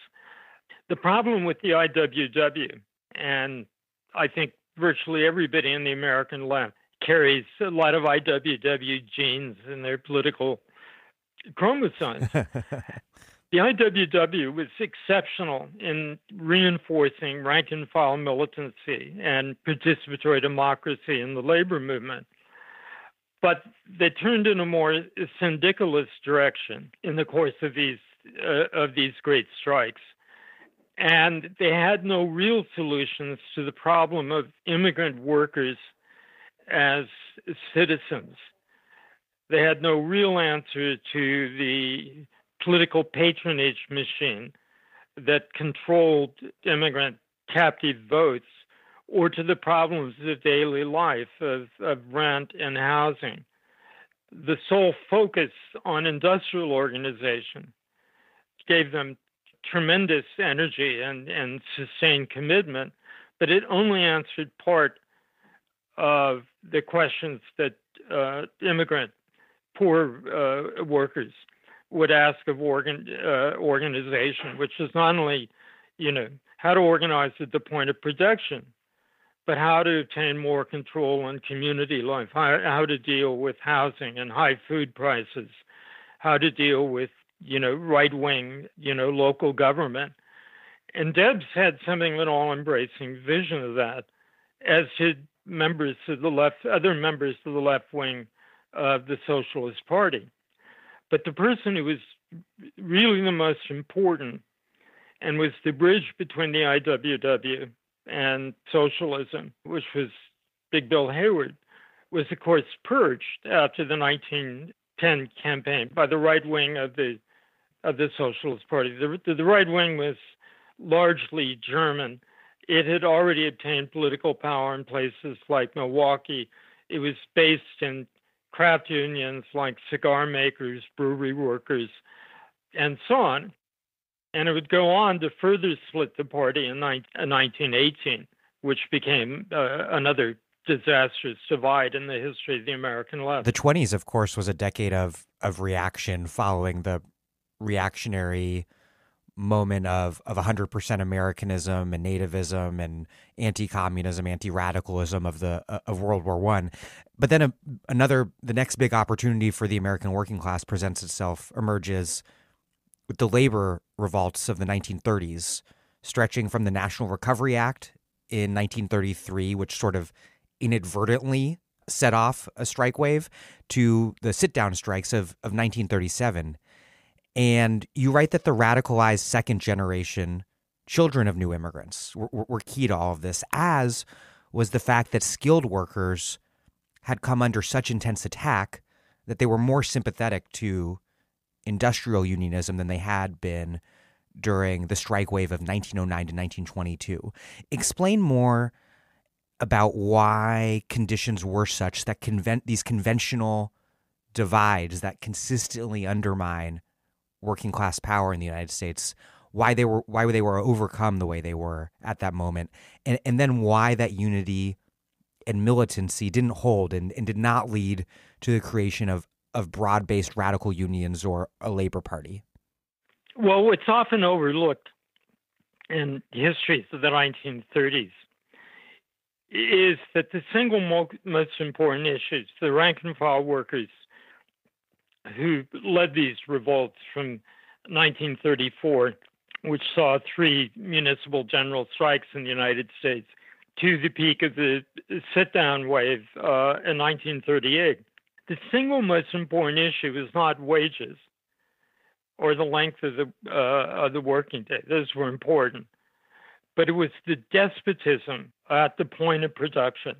The problem with the IWW, and I think virtually everybody in the American left carries a lot of IWW genes in their political chromosomes. The IWW was exceptional in reinforcing rank-and-file militancy and participatory democracy in the labor movement. But they turned in a more syndicalist direction in the course of these great strikes. And they had no real solutions to the problem of immigrant workers as citizens. They had no real answer to the political patronage machine that controlled immigrant captive votes or to the problems of daily life of rent and housing. The sole focus on industrial organization gave them tremendous energy and sustained commitment, but it only answered part of the questions that immigrant poor workers would ask of organization, which is not only, how to organize at the point of production, but how to obtain more control on community life, how to deal with housing and high food prices, how to deal with, right-wing, local government. And Debs had something of an all-embracing vision of that, as did other members of the left wing of the Socialist Party. But the person who was really the most important and was the bridge between the IWW and socialism, which was Big Bill Hayward, was of course purged after the 1910 campaign by the right wing of the Socialist Party. The right wing was largely German. It had already obtained political power in places like Milwaukee. It was based in craft unions like cigar makers, brewery workers, and so on. And it would go on to further split the party in 1918, which became another disastrous divide in the history of the American left. The 1920s, of course, was a decade of reaction following the reactionary moment of 100% Americanism and nativism and anti-communism, anti-radicalism of World War I. But then the next big opportunity for the American working class emerges with the labor revolts of the 1930s, stretching from the National Recovery Act in 1933, which sort of inadvertently set off a strike wave, to the sit-down strikes of 1937. And you write that the radicalized second generation children of new immigrants were key to all of this, as was the fact that skilled workers had come under such intense attack that they were more sympathetic to industrial unionism than they had been during the strike wave of 1909 to 1922. Explain more about why conditions were such that these conventional divides that consistently undermine working class power in the United States, why they were overcome the way they were at that moment, and then why that unity and militancy didn't hold and did not lead to the creation of broad-based radical unions or a labor party. Well, what's often overlooked in histories of the 1930s is that the single most important issues, the rank-and-file workers who led these revolts from 1934, which saw 3 municipal general strikes in the United States, to the peak of the sit-down wave in 1938. The single most important issue is not wages or the length of the working day. Those were important. But it was the despotism at the point of production.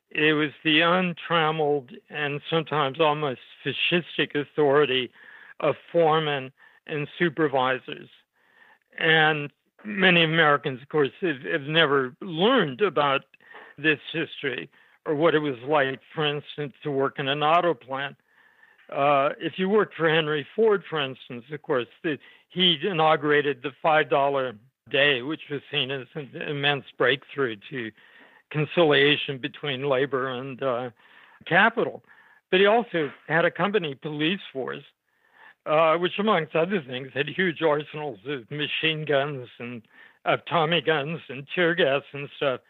It was the untrammeled and sometimes almost fascistic authority of foremen and supervisors. And many Americans, of course, have never learned about this history or what it was like, for instance, to work in an auto plant. If you worked for Henry Ford, for instance, of course, he inaugurated the $5 day, which was seen as an immense breakthrough to conciliation between labor and capital. But he also had a company police force, which, amongst other things, had huge arsenals of machine guns and of Tommy guns and tear gas and stuff.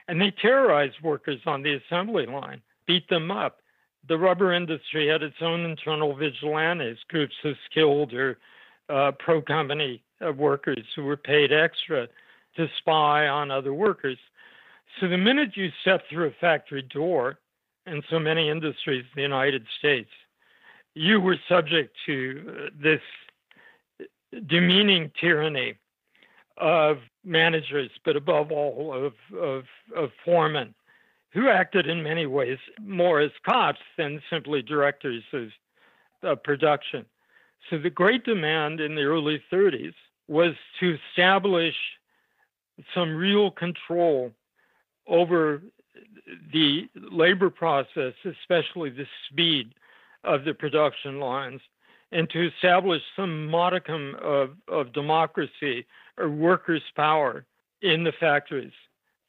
And they terrorized workers on the assembly line, beat them up. The rubber industry had its own internal vigilantes, groups of skilled or pro-company workers who were paid extra to spy on other workers. So the minute you step through a factory door in so many industries in the United States, you were subject to this demeaning tyranny of managers, but above all of foremen, who acted in many ways more as cops than simply directors of production. So the great demand in the early 30s was to establish some real control over the labor process, especially the speed of the production lines, and to establish some modicum of democracy or workers' power in the factories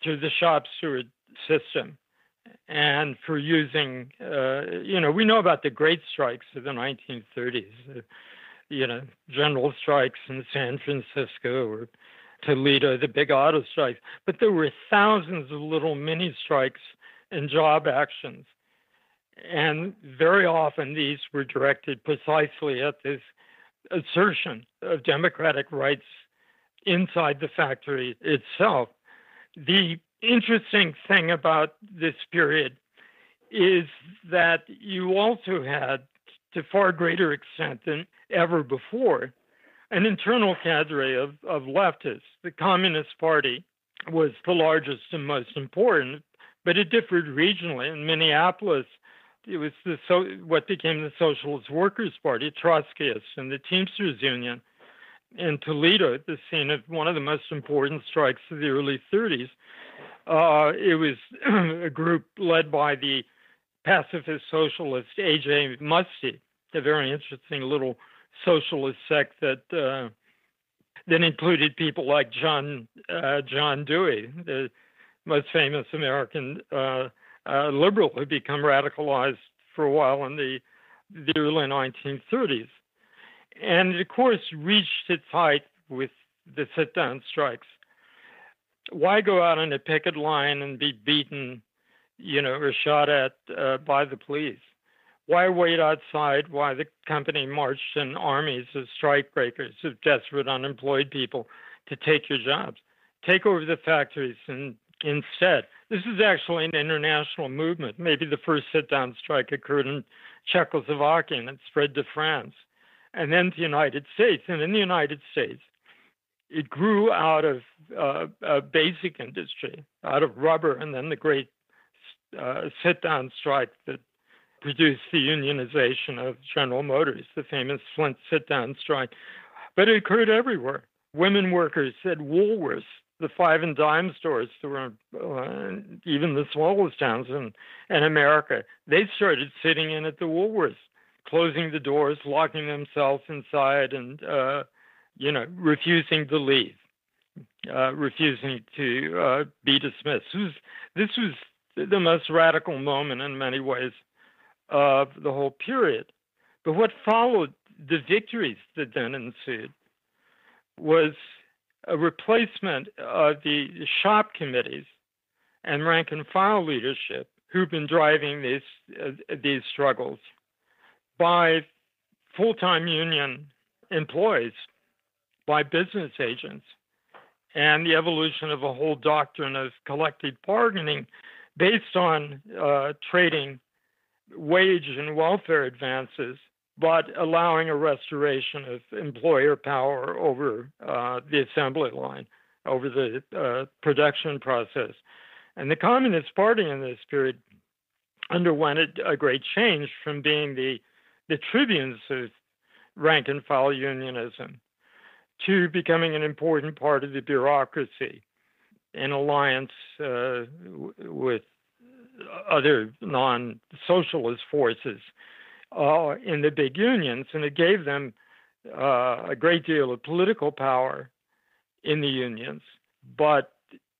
through the shop steward system. And for using, we know about the great strikes of the 1930s, general strikes in San Francisco or Toledo, the big auto strikes. But there were thousands of little mini strikes and job actions. And very often these were directed precisely at this assertion of democratic rights inside the factory itself. The interesting thing about this period is that you also had, to far greater extent than ever before, an internal cadre of leftists. The Communist Party was the largest and most important, but it differed regionally. In Minneapolis, it was what became the Socialist Workers' Party, Trotskyists, and the Teamsters Union. In Toledo, the scene of one of the most important strikes of the early 30s, it was a group led by the pacifist socialist A.J. Muste, a very interesting little socialist sect that included people like John Dewey, the most famous American liberal who became radicalized for a while in the early 1930s. And it, of course, reached its height with the sit-down strikes. Why go out on a picket line and be beaten, or shot at by the police? Why wait outside while the company marched in armies of strikebreakers, of desperate unemployed people to take your jobs? Take over the factories and instead. This is actually an international movement. Maybe the first sit-down strike occurred in Czechoslovakia and it spread to France and then to the United States. And in the United States, it grew out of a basic industry, out of rubber, and then the great sit-down strike that produced the unionization of General Motors, the famous Flint sit-down strike. But it occurred everywhere. Women workers at Woolworths, the 5 and dime stores that were even the smallest towns in America, they started sitting in at the Woolworths, closing the doors, locking themselves inside, and refusing to leave, refusing to be dismissed. This was the most radical moment in many ways of the whole period. But what followed, the victories that then ensued, was a replacement of the shop committees and rank and file leadership who've been driving these struggles by full-time union employees by business agents, and the evolution of a whole doctrine of collective bargaining based on trading wage and welfare advances, but allowing a restoration of employer power over the assembly line, over the production process. And the Communist Party in this period underwent a great change from being the tribunes of rank and file unionism to becoming an important part of the bureaucracy in alliance with other non-socialist forces in the big unions. And it gave them a great deal of political power in the unions, but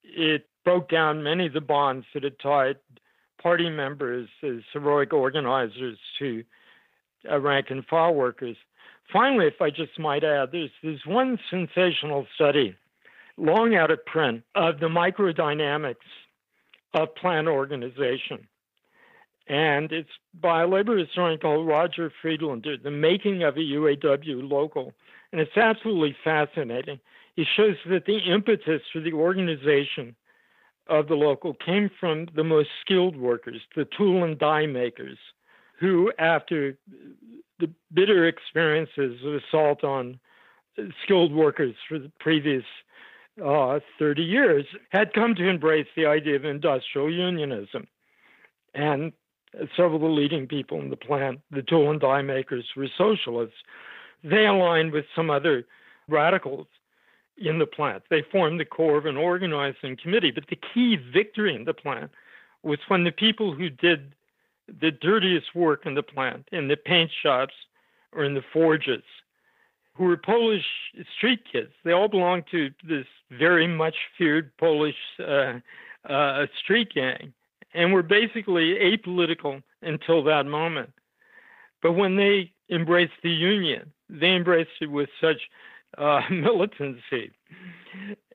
it broke down many of the bonds that had tied party members as heroic organizers to rank and file workers. Finally, if I just might add, there's one sensational study, long out of print, of the microdynamics of plant organization. And it's by a labor historian called Roger Friedlander, The Making of a UAW Local. And it's absolutely fascinating. He shows that the impetus for the organization of the local came from the most skilled workers, the tool and die makers, who, after the bitter experiences of assault on skilled workers for the previous 30 years, had come to embrace the idea of industrial unionism. And several of the leading people in the plant, the tool and die makers, were socialists. They aligned with some other radicals in the plant. They formed the core of an organizing committee. But the key victory in the plant was when the people who did the dirtiest work in the plant, in the paint shops or in the forges, who were Polish street kids. They all belonged to this very much feared Polish street gang and were basically apolitical until that moment. But when they embraced the union, they embraced it with such militancy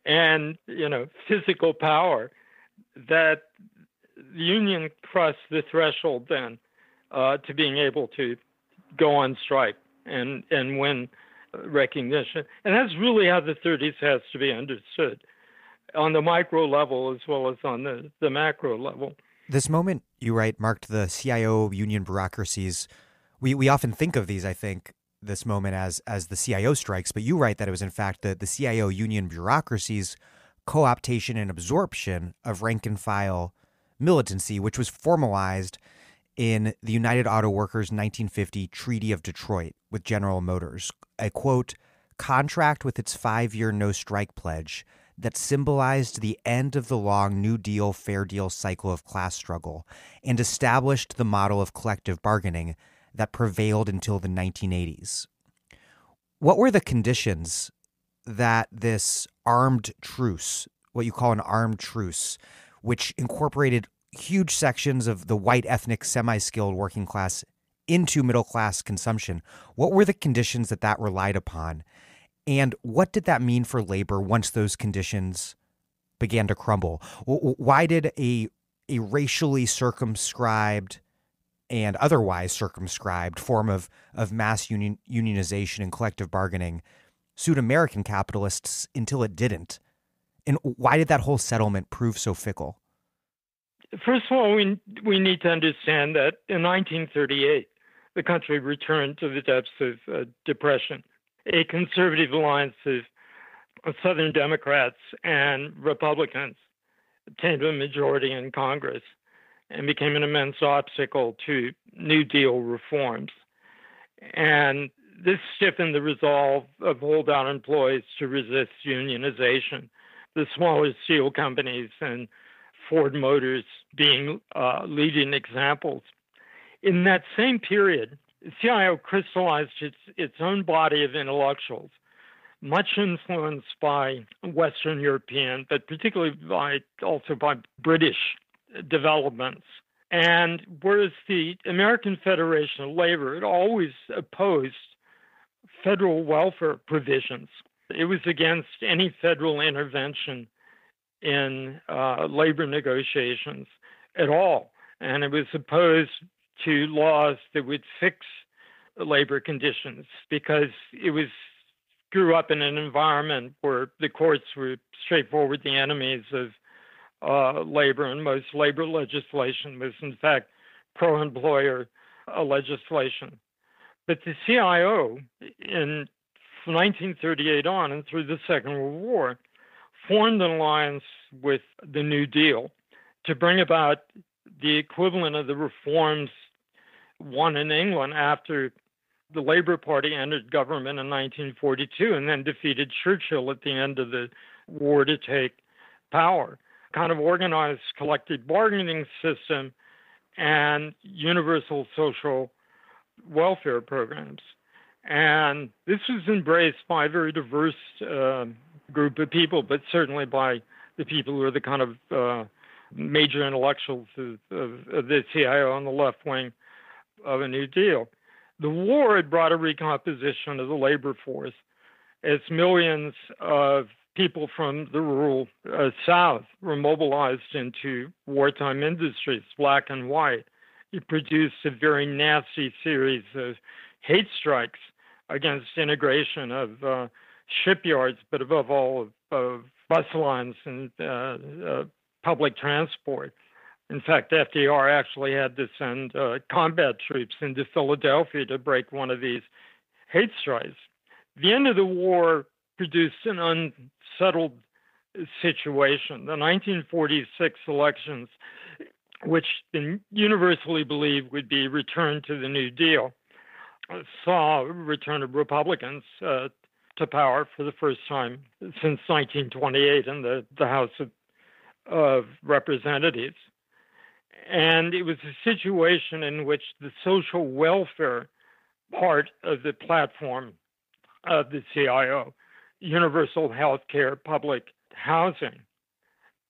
and, physical power that the union crossed the threshold then to being able to go on strike and win recognition. And that's really how the 30s has to be understood, on the micro level as well as on the macro level. This moment, you write, marked the CIO union bureaucracies. We often think of these, I think, this moment as the CIO strikes, but you write that it was in fact the CIO union bureaucracies' co-optation and absorption of rank and file militancy, which was formalized in the United Auto Workers 1950 Treaty of Detroit with General Motors, a, quote, contract with its 5-year no-strike pledge that symbolized the end of the long New Deal, Fair Deal cycle of class struggle and established the model of collective bargaining that prevailed until the 1980s. What were the conditions that this armed truce, what you call an armed truce, which incorporated huge sections of the white ethnic semi-skilled working class into middle-class consumption, what were the conditions that relied upon? And what did that mean for labor once those conditions began to crumble? Why did a racially circumscribed and otherwise circumscribed form of mass unionization and collective bargaining suit American capitalists until it didn't? And why did that whole settlement prove so fickle? First of all, we need to understand that in 1938, the country returned to the depths of depression. A conservative alliance of Southern Democrats and Republicans obtained a majority in Congress and became an immense obstacle to New Deal reforms. And this stiffened the resolve of holdout employees to resist unionization, the smaller steel companies and Ford Motors being leading examples. In that same period, CIO crystallized its own body of intellectuals, much influenced by Western European, but particularly also by British developments. And whereas the American Federation of Labor had always opposed federal welfare provisions, it was against any federal intervention in labor negotiations at all. And it was opposed to laws that would fix labor conditions, because it grew up in an environment where the courts were straightforwardly enemies of labor, and most labor legislation was, in fact, pro-employer legislation. But the CIO, in 1938 on and through the Second World War, formed an alliance with the New Deal to bring about the equivalent of the reforms won in England after the Labour Party entered government in 1942 and then defeated Churchill at the end of the war to take power. Kind of organized collective bargaining system and universal social welfare programs. And this was embraced by a very diverse group of people, but certainly by the people who are the kind of major intellectuals of the CIO on the left wing of a New Deal. The war had brought a recomposition of the labor force as millions of people from the rural South were mobilized into wartime industries, black and white. It produced a very nasty series of hate strikes against integration of shipyards, but above all of bus lines and public transport. In fact, FDR actually had to send combat troops into Philadelphia to break one of these hate strikes. The end of the war produced an unsettled situation. The 1946 elections, which universally believed would be returned to the New Deal, saw a return of Republicans to power for the first time since 1928 in the House of Representatives. And it was a situation in which the social welfare part of the platform of the CIO, universal health care, public housing,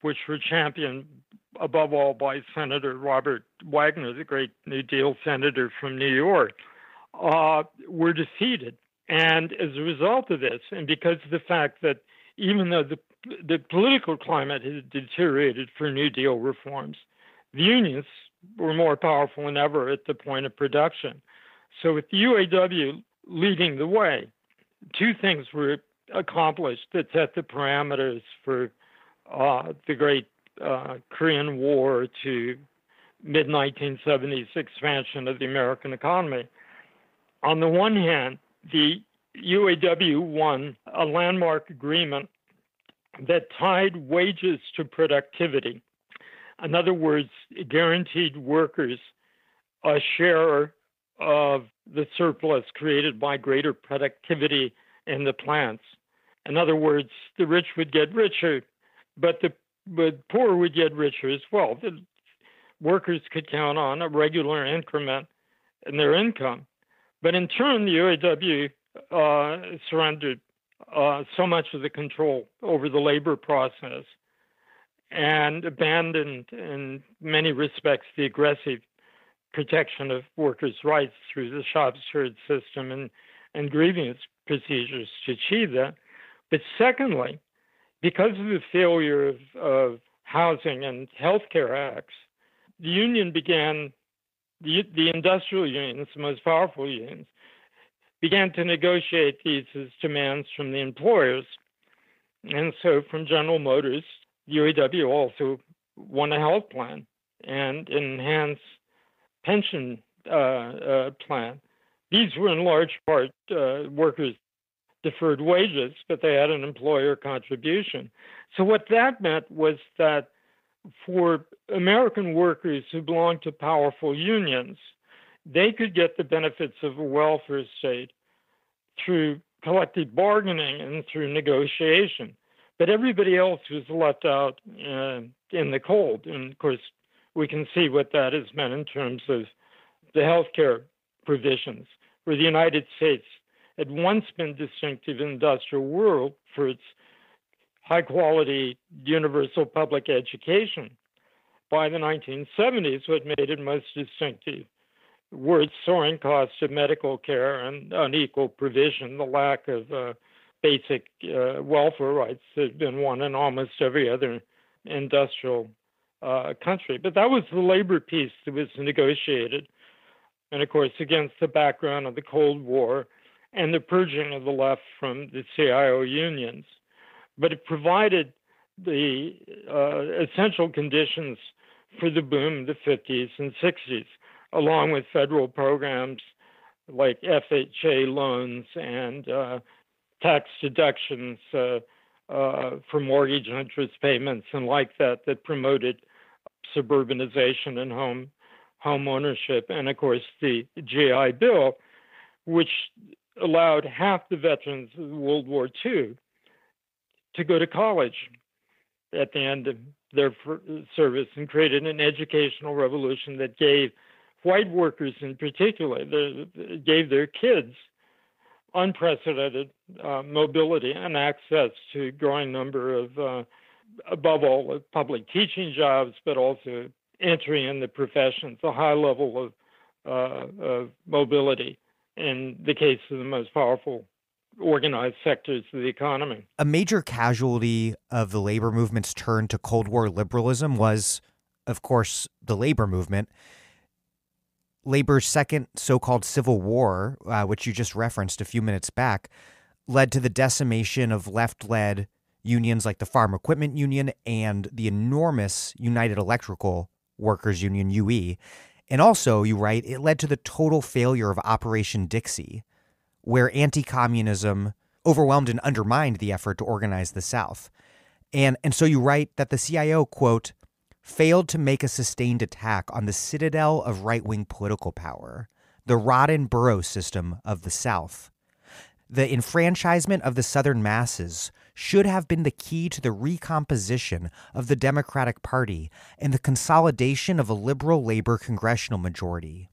which were championed above all by Senator Robert Wagner, the great New Deal senator from New York, were defeated. And as a result of this, and because of the fact that even though the political climate had deteriorated for New Deal reforms, the unions were more powerful than ever at the point of production. So with the UAW leading the way, two things were accomplished that set the parameters for the great Korean War to mid-1970s expansion of the American economy. On the one hand, the UAW won a landmark agreement that tied wages to productivity. In other words, it guaranteed workers a share of the surplus created by greater productivity in the plants. In other words, the rich would get richer, but the poor would get richer as well. The workers could count on a regular increment in their income. But in turn, the UAW surrendered so much of the control over the labor process and abandoned, in many respects, the aggressive protection of workers' rights through the shop steward system and grievance procedures to achieve that. But secondly, because of the failure of housing and healthcare acts, the union began, the industrial unions, the most powerful unions, began to negotiate these as demands from the employers. And so from General Motors, the UAW also won a health plan and enhanced pension plan. These were in large part workers' deferred wages, but they had an employer contribution. So what that meant was that for American workers who belonged to powerful unions, they could get the benefits of a welfare state through collective bargaining and through negotiation. But everybody else was left out in the cold. And of course, we can see what that has meant in terms of the healthcare provisions, where the United States had once been distinctive in the industrial world for its high-quality universal public education. By the 1970s, what made it most distinctive were its soaring costs of medical care and unequal provision, the lack of basic welfare rights that had been won in almost every other industrial country. But that was the labor piece that was negotiated and of course against the background of the Cold War and the purging of the left from the CIO unions. But it provided the essential conditions for the boom of the 50s and 60s, along with federal programs like FHA loans and tax deductions for mortgage interest payments and like that promoted suburbanization and home ownership. And of course, the GI Bill, which allowed half the veterans of World War II to go to college at the end of their service and created an educational revolution that gave white workers in particular, gave their kids unprecedented mobility and access to a growing number of, above all, public teaching jobs, but also entry in the professions, a high level of mobility in the case of the most powerful organized sectors of the economy. A major casualty of the labor movement's turn to Cold War liberalism was, of course, the labor movement. Labor's second so-called Civil War, which you just referenced a few minutes back, led to the decimation of left-led unions like the Farm Equipment Union and the enormous United Electrical Workers Union, UE. And also, you write, it led to the total failure of Operation Dixie, where anti-communism overwhelmed and undermined the effort to organize the South. And so you write that the CIO, quote, failed to make a sustained attack on the citadel of right-wing political power, the rotten borough system of the South. The enfranchisement of the Southern masses should have been the key to the recomposition of the Democratic Party and the consolidation of a liberal labor congressional majority.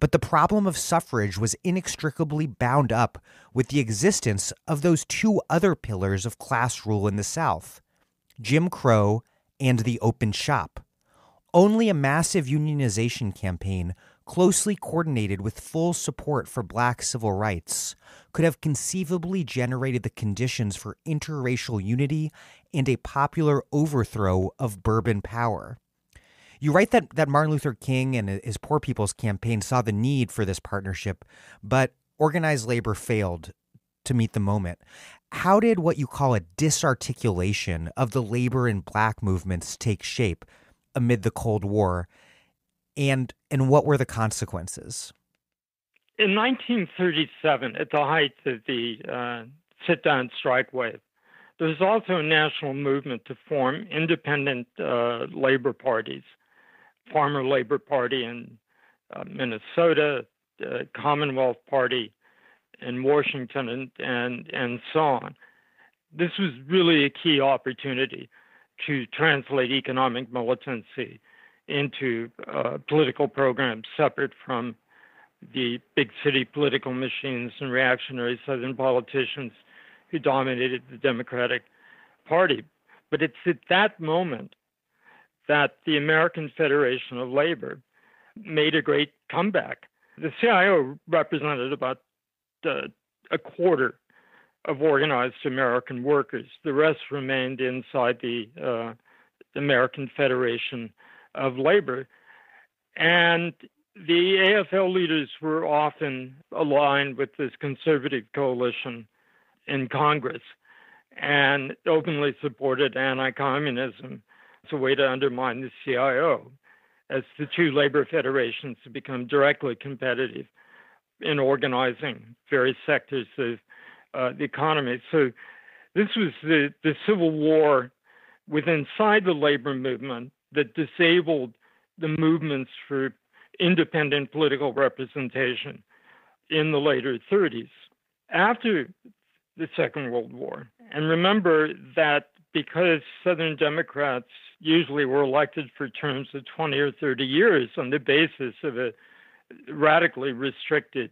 But the problem of suffrage was inextricably bound up with the existence of those two other pillars of class rule in the South, Jim Crow and the open shop. Only a massive unionization campaign, closely coordinated with full support for black civil rights, could have conceivably generated the conditions for interracial unity and a popular overthrow of Bourbon power. You write that Martin Luther King and his Poor People's Campaign saw the need for this partnership, but organized labor failed to meet the moment. How did what you call a disarticulation of the labor and black movements take shape amid the Cold War, and what were the consequences? In 1937, at the height of the sit-down strike wave, there was also a national movement to form independent labor parties. Farmer Labor Party in Minnesota, Commonwealth Party in Washington, and so on. This was really a key opportunity to translate economic militancy into political programs separate from the big city political machines and reactionary Southern politicians who dominated the Democratic Party. But it's at that moment that the American Federation of Labor made a great comeback. The CIO represented about a quarter of organized American workers. The rest remained inside the American Federation of Labor. And the AFL leaders were often aligned with this conservative coalition in Congress and openly supported anti-communism as a way to undermine the CIO, as the two labor federations have become directly competitive in organizing various sectors of the economy. So this was the Civil War inside the labor movement that disabled the movements for independent political representation in the later 30s. After the Second World War, and remember that because Southern Democrats usually were elected for terms of 20 or 30 years on the basis of a radically restricted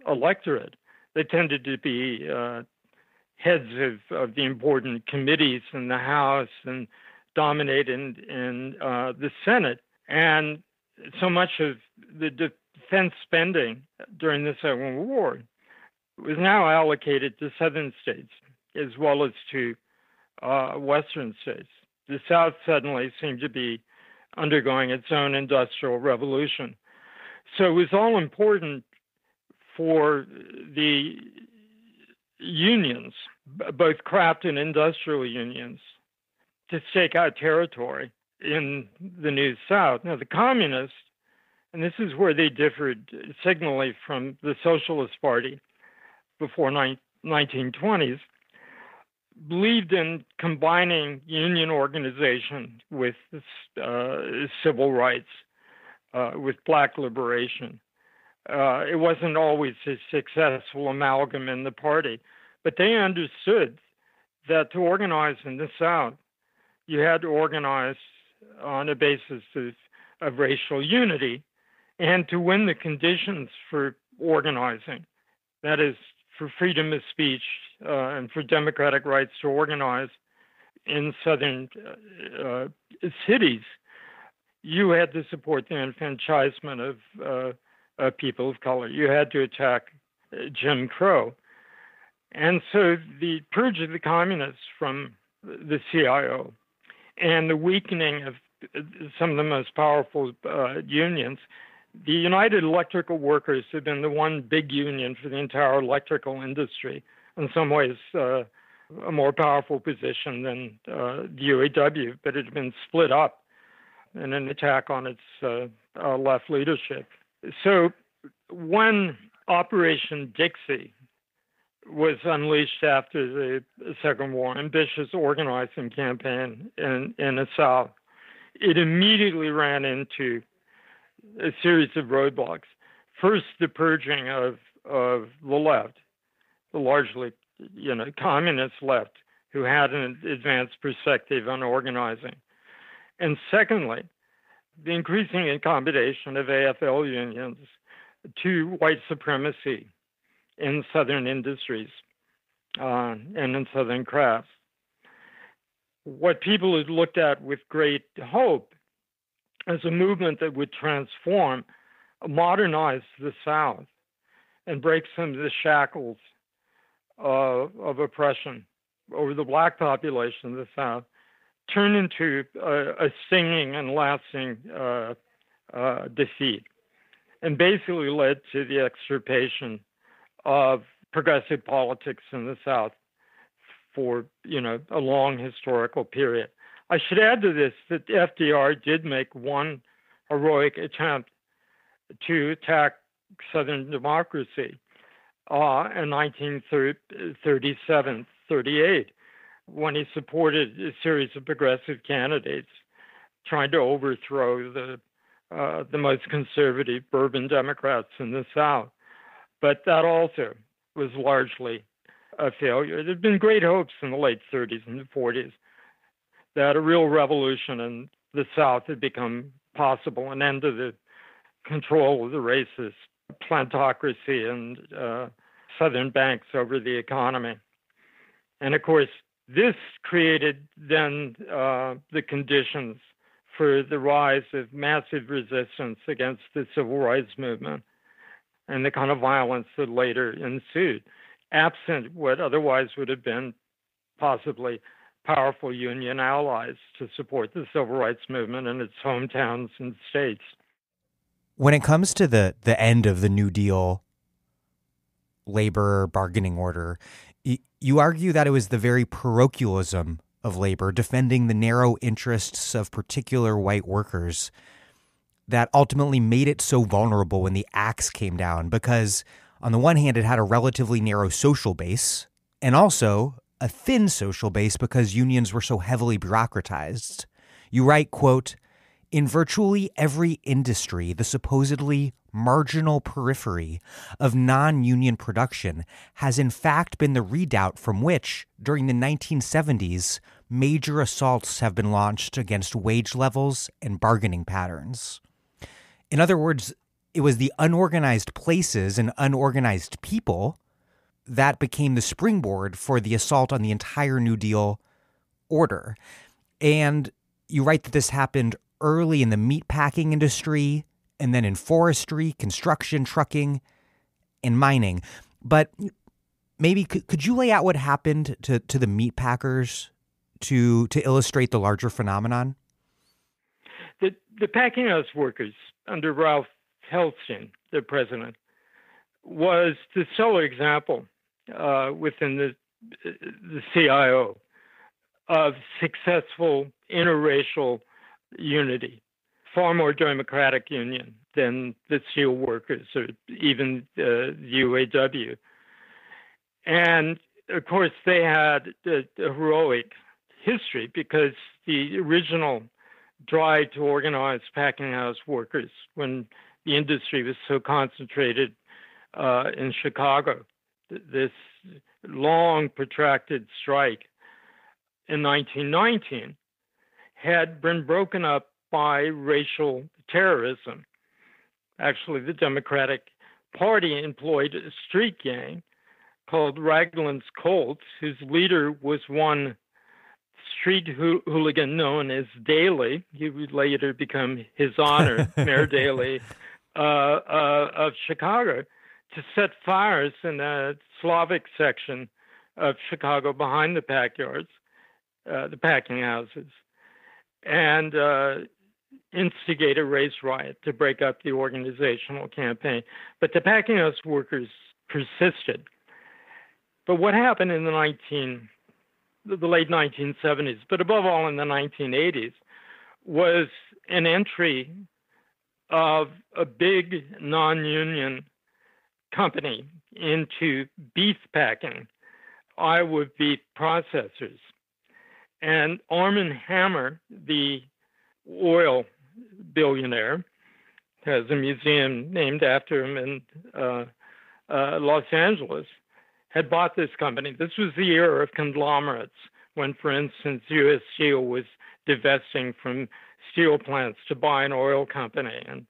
electorate, they tended to be heads of the important committees in the House and dominate in the Senate. And so much of the defense spending during the Second World War was now allocated to Southern states as well as to Western states. The South suddenly seemed to be undergoing its own industrial revolution. So it was all important for the unions, both craft and industrial unions, to stake out territory in the New South. Now, the communists, and this is where they differed signally from the Socialist Party before 1920s, believed in combining union organization with civil rights, with black liberation. It wasn't always a successful amalgam in the party, but they understood that to organize in the South, you had to organize on a basis of racial unity and to win the conditions for organizing, that is, for freedom of speech and for democratic rights to organize in southern cities, you had to support the enfranchisement of people of color. You had to attack Jim Crow. And so the purge of the communists from the CIO and the weakening of some of the most powerful unions, the United Electrical Workers have been the one big union for the entire electrical industry, in some ways a more powerful position than the UAW, but it had been split up in an attack on its left leadership. So when Operation Dixie was unleashed after the Second War, ambitious organizing campaign in the South, it immediately ran into a series of roadblocks. First, the purging of the left, the largely, communist left, who had an advanced perspective on organizing. And secondly, the increasing accommodation of AFL unions to white supremacy in Southern industries and in Southern crafts. What people had looked at with great hope as a movement that would transform, modernize the South, and break some of the shackles of oppression over the black population of the South, turned into a stinging and lasting defeat, and basically led to the extirpation of progressive politics in the South for, a long historical period. I should add to this that FDR did make one heroic attempt to attack Southern democracy in 1937-38, when he supported a series of progressive candidates trying to overthrow the most conservative Bourbon Democrats in the South. But that also was largely a failure. There had been great hopes in the late 30s and the 40s that a real revolution in the South had become possible, an end to the control of the racist plantocracy and Southern banks over the economy. And of course, this created then the conditions for the rise of massive resistance against the civil rights movement and the kind of violence that later ensued, absent what otherwise would have been possibly powerful union allies to support the civil rights movement in its hometowns and states. When it comes to the end of the New Deal labor bargaining order, you argue that it was the very parochialism of labor, defending the narrow interests of particular white workers, that ultimately made it so vulnerable when the axe came down, because on the one hand, it had a relatively narrow social base and also a thin social base because unions were so heavily bureaucratized. You write, quote, "In virtually every industry, the supposedly marginal periphery of non-union production has in fact been the redoubt from which, during the 1970s, major assaults have been launched against wage levels and bargaining patterns." In other words, it was the unorganized places and unorganized people that became the springboard for the assault on the entire New Deal order. And you write that this happened early in the meatpacking industry, and then in forestry, construction, trucking, and mining. But maybe could you lay out what happened to the meatpackers to illustrate the larger phenomenon? The packing house workers under Ralph Helstein, the president, was the stellar example within the CIO of successful interracial unity, far more democratic union than the steel workers or even the UAW. And of course, they had a heroic history because the original drive to organize packing house workers when the industry was so concentrated in Chicago, this long protracted strike in 1919 had been broken up by racial terrorism. Actually, the Democratic Party employed a street gang called Raglan's Colts, whose leader was one street hooligan known as Daley. He would later become His Honor, Mayor Daley of Chicago, to set fires in the Slavic section of Chicago behind the the packing houses, and instigate a race riot to break up the organizational campaign. But the packing house workers persisted. But what happened in the late 1970s, but above all in the 1980s, was an entry of a big non-union company into beef packing, Iowa beef processors. And Arm & Hammer, the oil billionaire, has a museum named after him in Los Angeles, had bought this company. This was the era of conglomerates when, for instance, U.S. Steel was divesting from steel plants to buy an oil company, and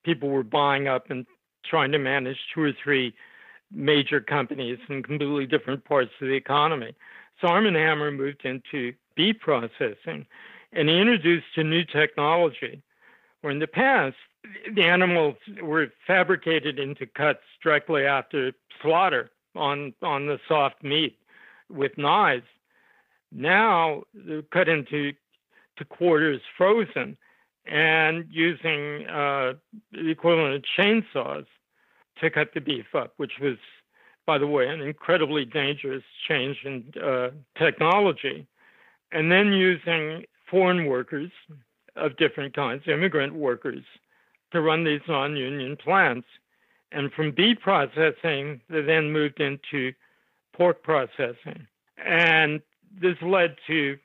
people were buying up and trying to manage two or three major companies in completely different parts of the economy. So Arm & Hammer moved into beef processing, and he introduced a new technology where in the past, the animals were fabricated into cuts directly after slaughter on the soft meat with knives. Now they're cut into quarters frozen and using the equivalent of chainsaws to cut the beef up, which was, by the way, an incredibly dangerous change in technology. And then using foreign workers of different kinds, immigrant workers, to run these non-union plants. And from beef processing, they then moved into pork processing. And this led to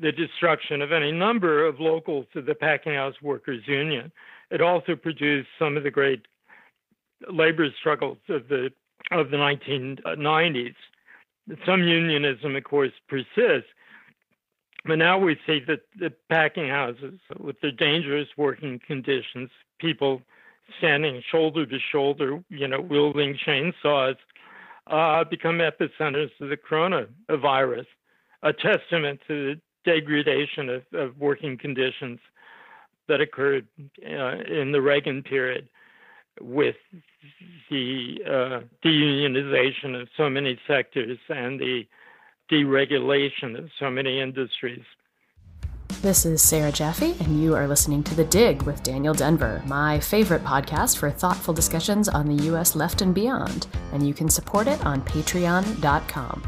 the destruction of any number of locals of the Packing House Workers Union. It also produced some of the great labor struggles of the 1990s. Some unionism, of course, persists. But now we see that the packing houses, with their dangerous working conditions, people standing shoulder to shoulder, wielding chainsaws, become epicenters of the coronavirus, a testament to the degradation of working conditions that occurred in the Reagan period with the deunionization of so many sectors and the deregulation of so many industries. This is Sarah Jaffe, and you are listening to The Dig with Daniel Denver, my favorite podcast for thoughtful discussions on the U.S. left and beyond, and you can support it on patreon.com.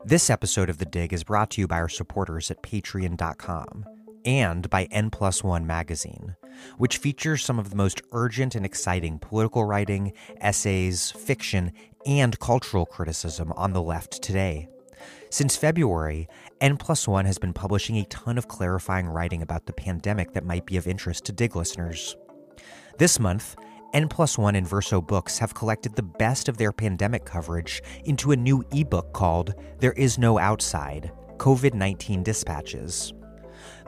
This episode of The Dig is brought to you by our supporters at patreon.com and by N+1 magazine, which features some of the most urgent and exciting political writing, essays, fiction, and cultural criticism on the left today. Since February, N+1 has been publishing a ton of clarifying writing about the pandemic that might be of interest to Dig listeners. This month, N+1 and Verso Books have collected the best of their pandemic coverage into a new ebook called There Is No Outside: COVID-19 Dispatches.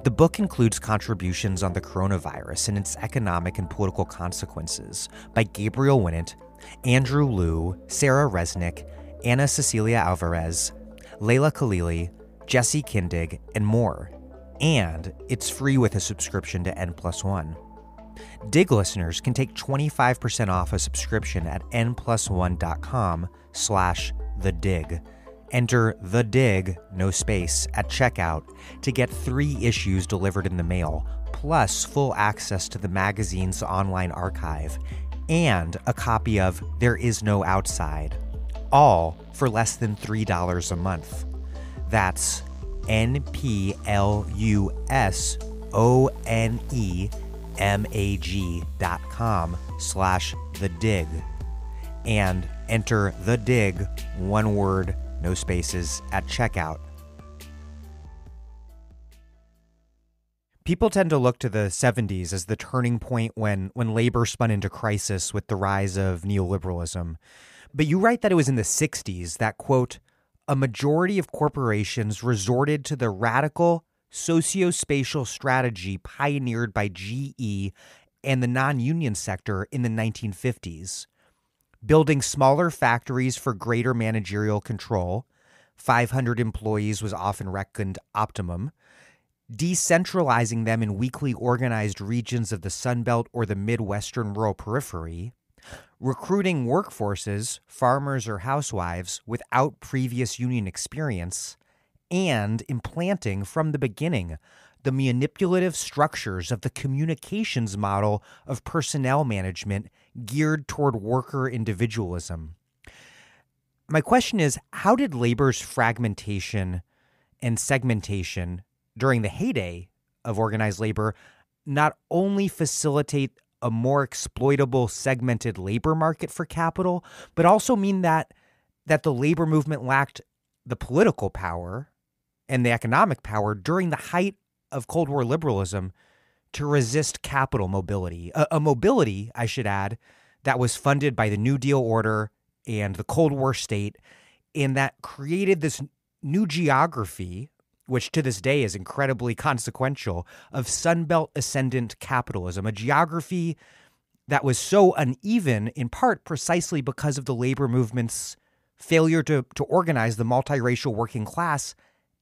The book includes contributions on the coronavirus and its economic and political consequences by Gabriel Winnett, Andrew Liu, Sarah Resnick, Anna Cecilia Alvarez, Layla Khalili, Jesse Kindig, and more. And it's free with a subscription to N+1. Dig listeners can take 25% off a subscription at n+1.com/thedig. Enter The Dig, no space, at checkout to get 3 issues delivered in the mail, plus full access to the magazine's online archive, and a copy of There Is No Outside, all for less than $3 a month. That's nplusonemag.com/thedig, and enter The Dig, one word, no spaces, at checkout. People tend to look to the 70s as the turning point when labor spun into crisis with the rise of neoliberalism. But you write that it was in the 60s that, quote, a majority of corporations resorted to the radical socio-spatial strategy pioneered by GE and the non-union sector in the 1950s. Building smaller factories for greater managerial control, 500 employees was often reckoned optimum, decentralizing them in weakly organized regions of the Sun Belt or the Midwestern rural periphery, recruiting workforces, farmers or housewives, without previous union experience, and implanting from the beginning the manipulative structures of the communications model of personnel management geared toward worker individualism. My question is, how did labor's fragmentation and segmentation during the heyday of organized labor not only facilitate a more exploitable segmented labor market for capital, but also mean that the labor movement lacked the political power and the economic power during the height of Cold War liberalism to resist capital mobility, a mobility, I should add, that was funded by the New Deal order and the Cold War state, and that created this new geography, which to this day is incredibly consequential, of Sunbelt ascendant capitalism, a geography that was so uneven in part precisely because of the labor movement's failure to organize the multiracial working class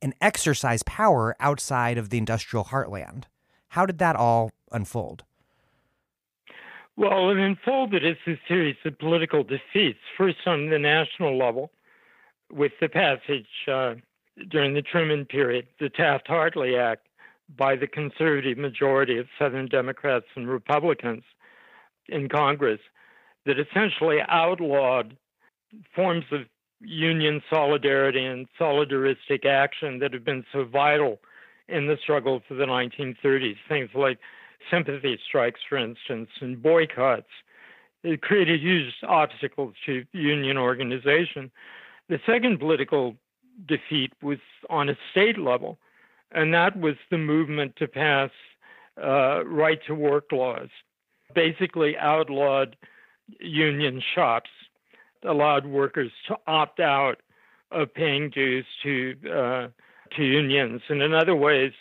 and exercise power outside of the industrial heartland. How did that all unfold? Well, it unfolded as a series of political defeats, first on the national level with the passage during the Truman period, the Taft-Hartley Act, by the conservative majority of Southern Democrats and Republicans in Congress that essentially outlawed forms of union solidarity and solidaristic action that have been so vital in the struggle for the 1930s, things like sympathy strikes, for instance, and boycotts. It created huge obstacles to union organization. The second political defeat was on a state level, and that was the movement to pass right-to-work laws, basically outlawed union shops, allowed workers to opt out of paying dues to unions, and in other ways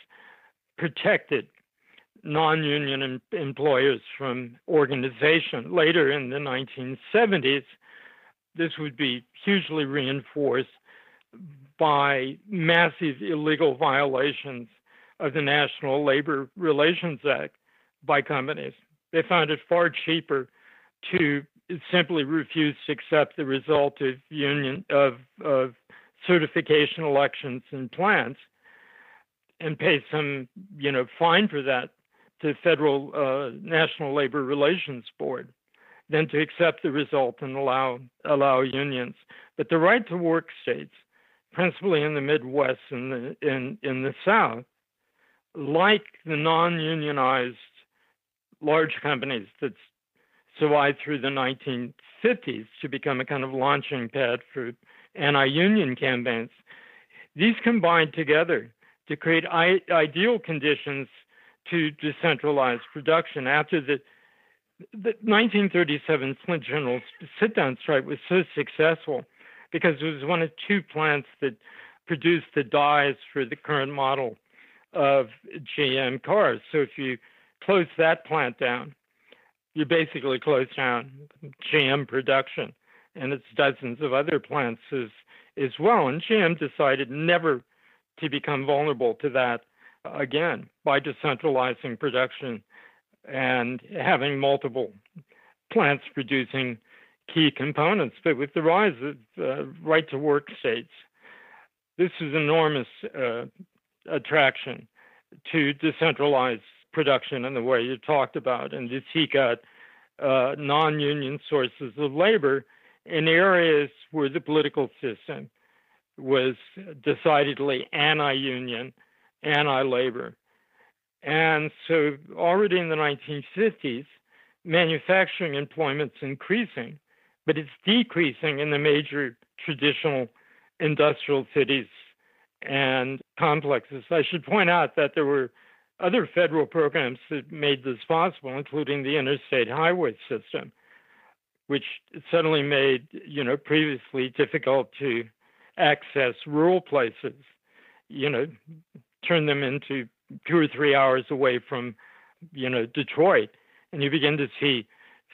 protected non-union employers from organization. Later in the 1970s, this would be hugely reinforced by massive illegal violations of the National Labor Relations Act by companies. They found it far cheaper to simply refuse to accept the result of certification elections in plants and pay some fine for that to Federal National Labor Relations Board than to accept the result and allow unions. But the right to work states, principally in the Midwest and in the South, like the non-unionized large companies that survived through the 1950s to become a kind of launching pad for anti-union campaigns, these combined together to create ideal conditions to decentralize production. After the 1937 Flint General sit-down strike was so successful because it was one of two plants that produced the dies for the current model of GM cars. So if you close that plant down, you basically close down GM production, and it's dozens of other plants as well. And GM decided never to become vulnerable to that again by decentralizing production and having multiple plants producing key components. But with the rise of right-to-work states, this is enormous attraction to decentralize production in the way you talked about, and to seek out non-union sources of labor in areas where the political system was decidedly anti-union, anti-labor. And so already in the 1950s, manufacturing employment's increasing, but it's decreasing in the major traditional industrial cities and complexes. I should point out that there were other federal programs that made this possible, including the interstate highway system, which suddenly made, previously difficult to access rural places, turn them into 2 or 3 hours away from, Detroit. And you begin to see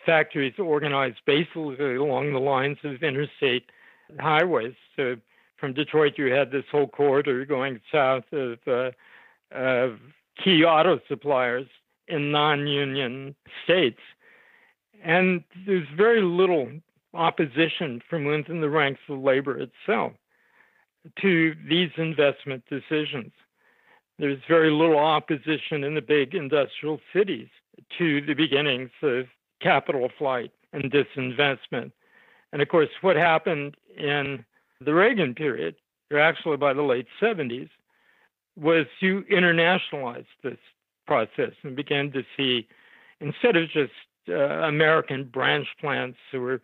factories organized basically along the lines of interstate highways. So from Detroit, you had this whole corridor going south of key auto suppliers in non-union states. And there's very little opposition from within the ranks of labor itself to these investment decisions. There's very little opposition in the big industrial cities to the beginnings of capital flight and disinvestment. And of course, what happened in the Reagan period, or actually by the late 70s, was you internationalize this process and began to see, instead of just American branch plants or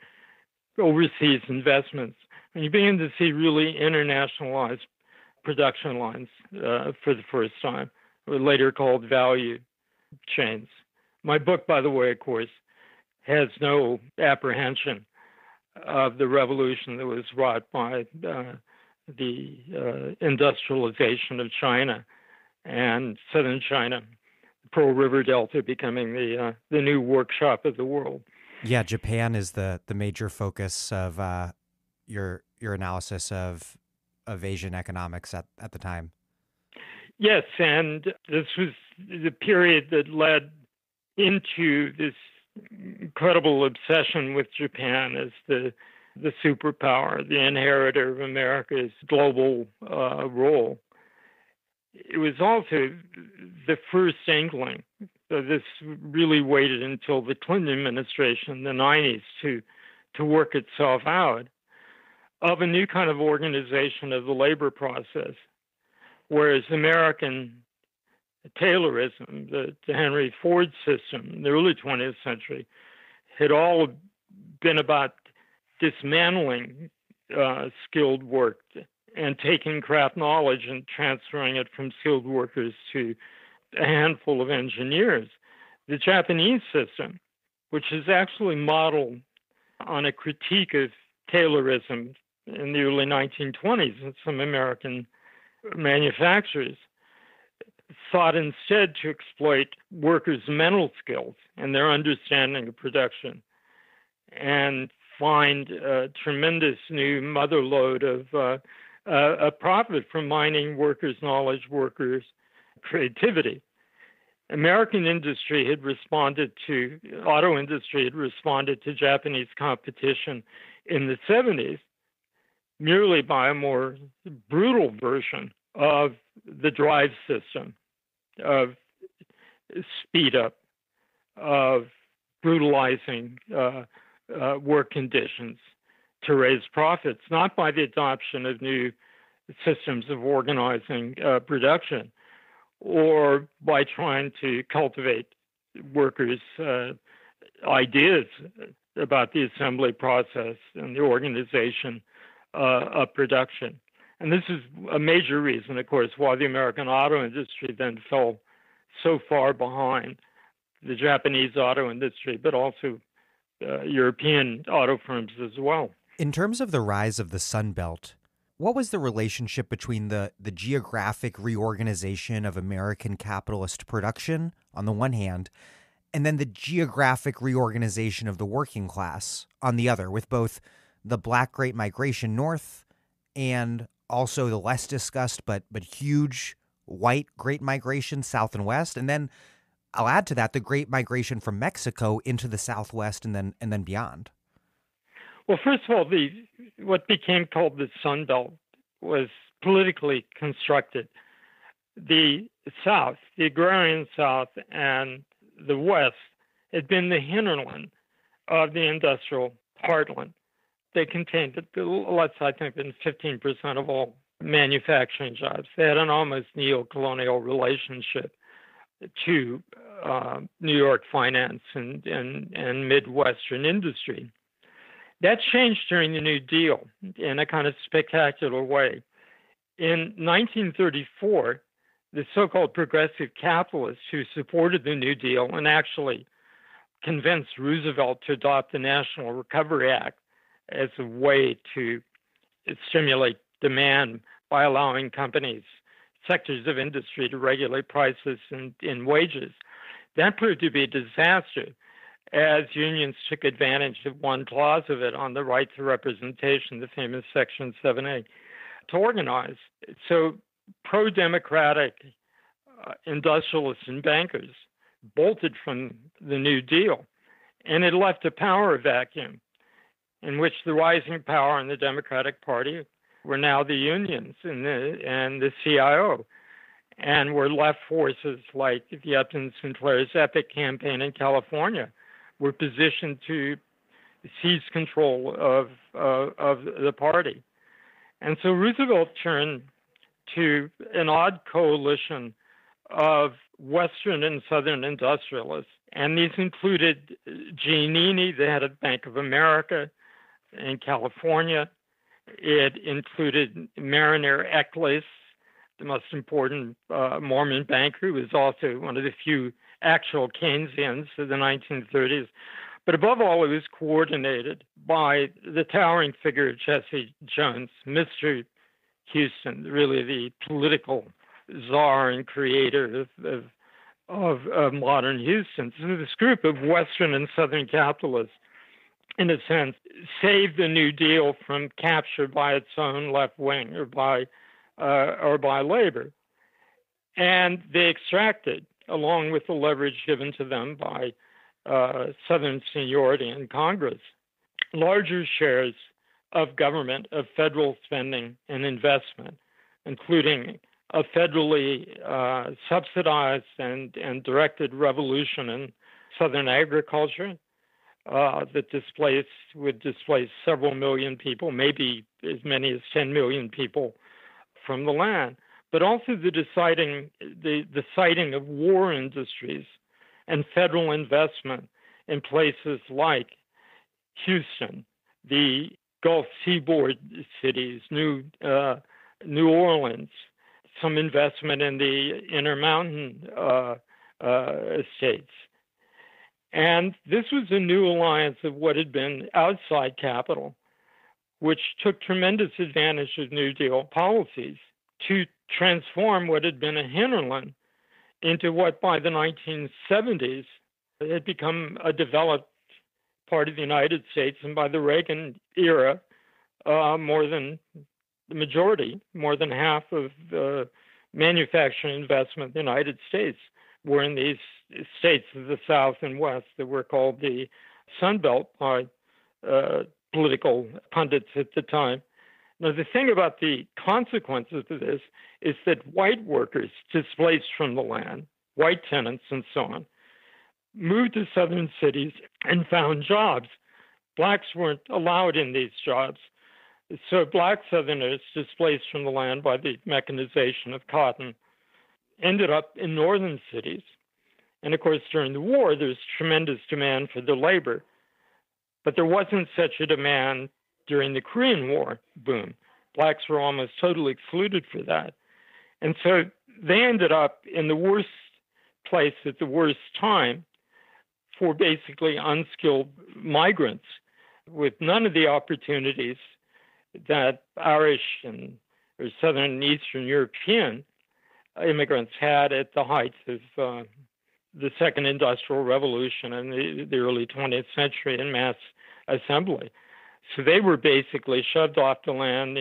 overseas investments, and you begin to see really internationalized production lines for the first time, or later called value chains. My book, by the way, of course, has no apprehension of the revolution that was wrought by the industrialization of China and southern China, the Pearl River Delta becoming the new workshop of the world. Yeah, Japan is the major focus of your analysis of Asian economics at the time. Yes, and this was the period that led into this incredible obsession with Japan as the superpower, the inheritor of America's global role. It was also the first inkling. So this really waited until the Clinton administration in the 90s to work itself out, of a new kind of organization of the labor process, whereas American Taylorism, the Henry Ford system in the early 20th century, had all been about dismantling skilled work and taking craft knowledge and transferring it from skilled workers to a handful of engineers. The Japanese system, which is actually modeled on a critique of Taylorism in the early 1920s in some American manufacturers, sought instead to exploit workers' mental skills and their understanding of production and find a tremendous new mother lode of a profit from mining workers' knowledge, workers' creativity. American industry had responded to, auto industry had responded to Japanese competition in the 70s merely by a more brutal version of the drive system, of speed up, of brutalizing work conditions to raise profits, not by the adoption of new systems of organizing production or by trying to cultivate workers' ideas about the assembly process and the organization of production. And this is a major reason, of course, why the American auto industry then fell so far behind the Japanese auto industry, but also European auto firms as well. In terms of the rise of the Sun Belt, what was the relationship between the geographic reorganization of American capitalist production on the one hand, and then the geographic reorganization of the working class on the other, with both the Black Great Migration north and also the less discussed but huge white Great Migration south and west, and then I'll add to that the Great Migration from Mexico into the Southwest and then beyond? Well, first of all, what became called the Sun Belt was politically constructed the South, the agrarian South, and the West had been the hinterland of the industrial heartland. They contained, I think, 15% of all manufacturing jobs. They had an almost neo-colonial relationship to New York finance and Midwestern industry. That changed during the New Deal in a kind of spectacular way. In 1934, the so-called progressive capitalists who supported the New Deal and actually convinced Roosevelt to adopt the National Recovery Act as a way to stimulate demand by allowing companies, sectors of industry to regulate prices and wages. That proved to be a disaster, as unions took advantage of one clause of it on the right to representation, the famous Section 7A, to organize. So pro-democratic industrialists and bankers bolted from the New Deal, and it left a power vacuum in which the rising power in the Democratic Party were now the unions and the CIO, and were left forces like the Upton Sinclair's Epic campaign in California were positioned to seize control of the party. And so Roosevelt turned to an odd coalition of Western and Southern industrialists. And these included Giannini, the head of Bank of America in California. It included Mariner Eccles, the most important Mormon banker, who was also one of the few actual Keynesians of the 1930s. But above all, it was coordinated by the towering figure of Jesse Jones, Mr. Houston, really the political czar and creator of modern Houston. So this group of Western and Southern capitalists, in a sense, saved the New Deal from capture by its own left wing or by labor. And they extracted, along with the leverage given to them by Southern seniority in Congress, larger shares of government, of federal spending and investment, including a federally subsidized and directed revolution in Southern agriculture that would displace several million people, maybe as many as 10 million people from the land, but also the siting of war industries and federal investment in places like Houston, the Gulf Seaboard cities, New Orleans, some investment in the Intermountain estates. And this was a new alliance of what had been outside capital, which took tremendous advantage of New Deal policies to transform what had been a hinterland into what by the 1970s had become a developed part of the United States, and by the Reagan era, more than the majority, more than half of the manufacturing investment in the United States were in these states of the South and West that were called the Sun Belt by political pundits at the time. Now, the thing about the consequences of this is that white workers displaced from the land, white tenants and so on, moved to southern cities and found jobs. Blacks weren't allowed in these jobs. So black Southerners displaced from the land by the mechanization of cotton ended up in northern cities. And of course, during the war, there's tremendous demand for the labor. But there wasn't such a demand during the Korean War boom. Blacks were almost totally excluded for that. And so they ended up in the worst place at the worst time for basically unskilled migrants with none of the opportunities that Irish and or Southern and Eastern European immigrants had at the height of the Second Industrial Revolution and the early 20th century in mass assembly. So they were basically shoved off the land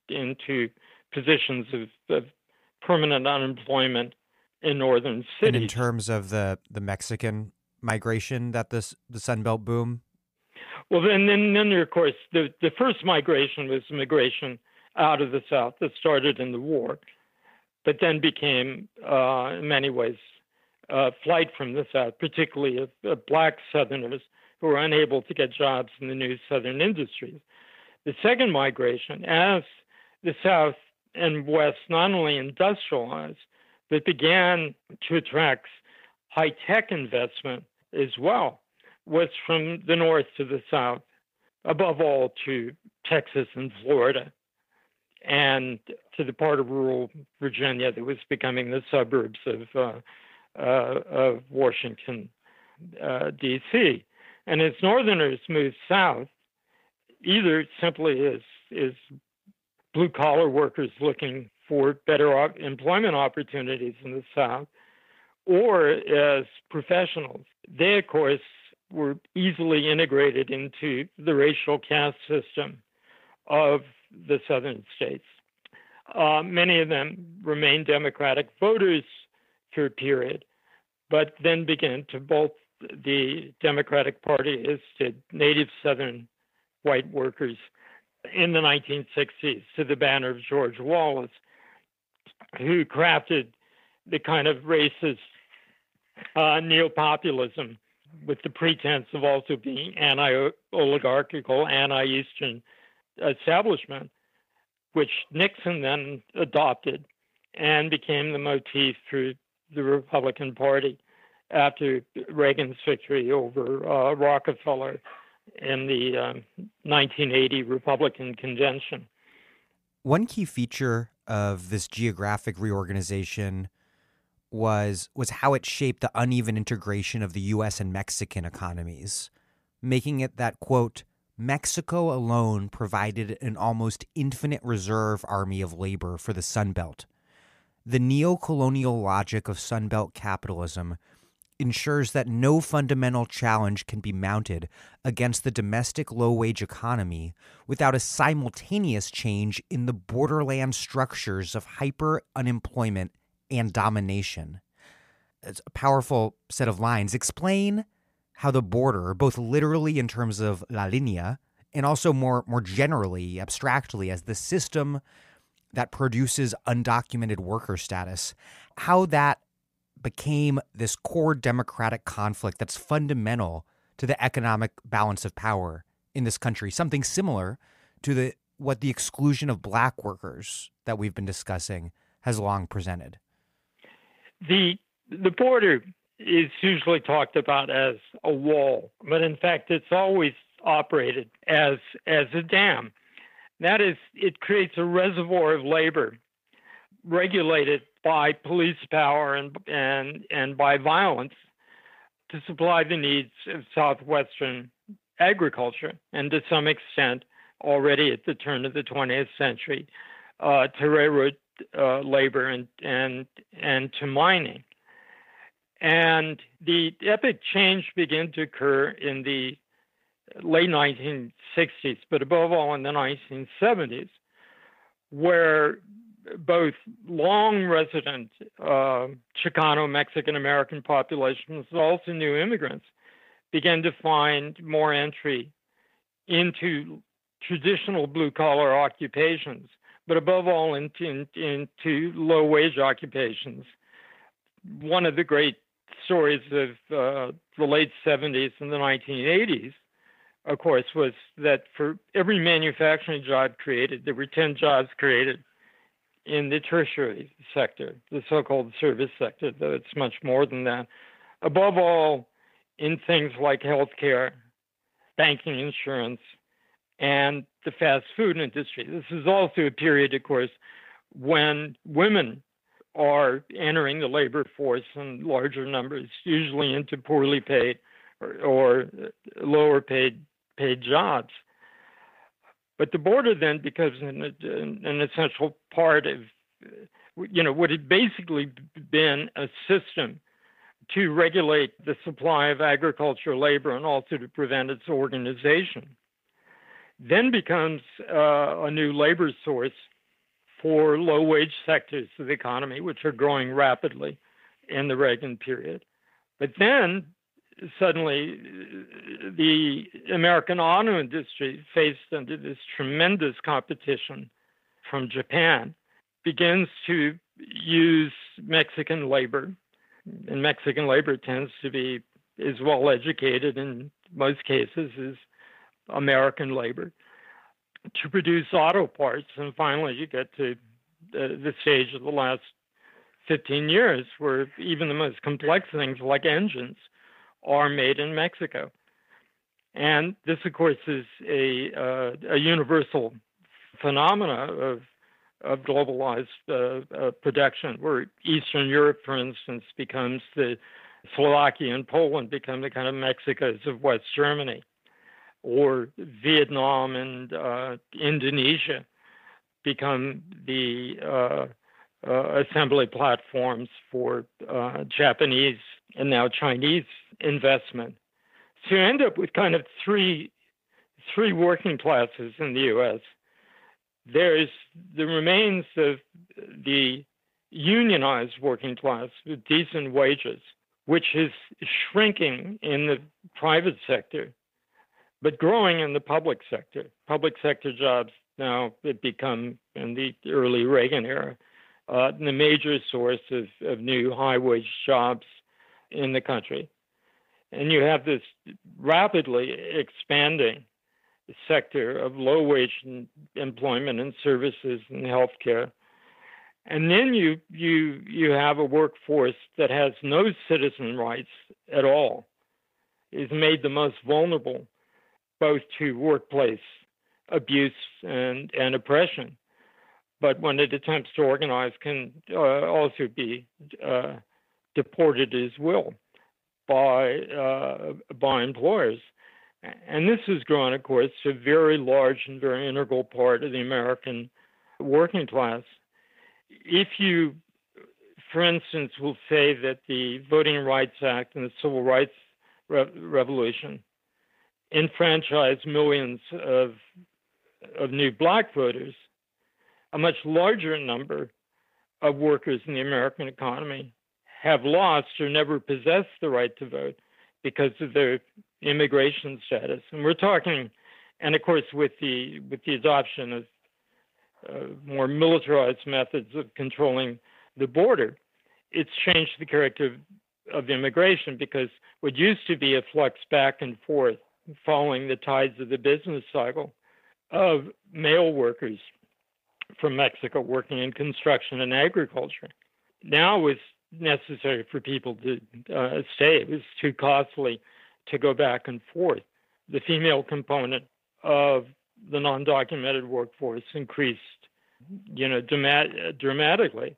into positions of permanent unemployment in northern cities. And in terms of the Mexican migration that the Sun Belt boom? Well, then of course, the first migration was migration out of the South that started in the war. but then became, in many ways, flight from the South, particularly of black Southerners who were unable to get jobs in the new Southern industries. The second migration, as the South and West not only industrialized, but began to attract high-tech investment as well, was from the North to the South, above all to Texas and Florida, and to the part of rural Virginia that was becoming the suburbs of Washington, D.C. And as Northerners moved south, either simply as blue-collar workers looking for better employment opportunities in the South, or as professionals, they, of course, were easily integrated into the racial caste system of the Southern states. Many of them remained Democratic voters for a period, but then began to bolt the Democratic Party as did native Southern white workers in the 1960s to the banner of George Wallace, who crafted the kind of racist neo-populism with the pretense of also being anti-oligarchical, anti-Eastern establishment, which Nixon then adopted and became the motif through the Republican Party after Reagan's victory over Rockefeller in the 1980 Republican convention. One key feature of this geographic reorganization was how it shaped the uneven integration of the U.S. and Mexican economies, making it that, quote, Mexico alone provided an almost infinite reserve army of labor for the Sun Belt. The neo-colonial logic of Sun Belt capitalism ensures that no fundamental challenge can be mounted against the domestic low-wage economy without a simultaneous change in the borderland structures of hyper-unemployment and domination. It's a powerful set of lines. Explain how the border, both literally in terms of la línea and also more generally, abstractly, as the system that produces undocumented worker status, how that became this core democratic conflict that's fundamental to the economic balance of power in this country, something similar to what the exclusion of black workers that we've been discussing has long presented. The border is usually talked about as a wall, but in fact, it's always operated as a dam. That is, it creates a reservoir of labor regulated by police power and by violence to supply the needs of Southwestern agriculture, and to some extent, already at the turn of the 20th century, to railroad labor and to mining. And the epic change began to occur in the late 1960s, but above all in the 1970s, where both long resident Chicano Mexican-American populations, also new immigrants, began to find more entry into traditional blue-collar occupations, but above all into low-wage occupations. One of the great stories of the late 70s and the 1980s, of course, was that for every manufacturing job created, there were 10 jobs created in the tertiary sector, the so-called service sector, though it's much more than that. Above all, in things like healthcare, banking, insurance, and the fast food industry. This is also a period, of course, when women are entering the labor force in larger numbers, usually into poorly paid or lower paid jobs. But the border then becomes an essential part of, what had basically been a system to regulate the supply of agricultural labor and also to prevent its organization. Then becomes a new labor source for low-wage sectors of the economy, which are growing rapidly in the Reagan period. But then, suddenly, the American auto industry, faced under this tremendous competition from Japan, begins to use Mexican labor, and Mexican labor tends to be as well educated in most cases as American labor, to produce auto parts. And finally, you get to the stage of the last 15 years where even the most complex things like engines are made in Mexico. And this, of course, is a universal phenomena of globalized production, where Eastern Europe, for instance, becomes Slovakia and Poland become the kind of Mexicos of West Germany, or Vietnam and Indonesia become the assembly platforms for Japanese and now Chinese investment. So you end up with kind of three working classes in the U.S. There's the remains of the unionized working class with decent wages, which is shrinking in the private sector, but growing in the public sector. Public sector jobs now have become, in the early Reagan era, the major source of new high-wage jobs in the country. And you have this rapidly expanding sector of low-wage employment and services and healthcare. And then you have a workforce that has no citizen rights at all, is made the most vulnerable both to workplace abuse and oppression, but when it attempts to organize can also be deported as will by employers. And this has grown, of course, to a very large and very integral part of the American working class. If you, for instance, will say that the Voting Rights Act and the Civil Rights Revolution enfranchised millions of new black voters, a much larger number of workers in the American economy have lost or never possessed the right to vote because of their immigration status. And we're talking, and of course, with the adoption of more militarized methods of controlling the border, it's changed the character of immigration, because what used to be a flux back and forth following the tides of the business cycle of male workers from Mexico working in construction and agriculture, now was necessary for people to stay. It was too costly to go back and forth. The female component of the non-documented workforce increased, dramatically.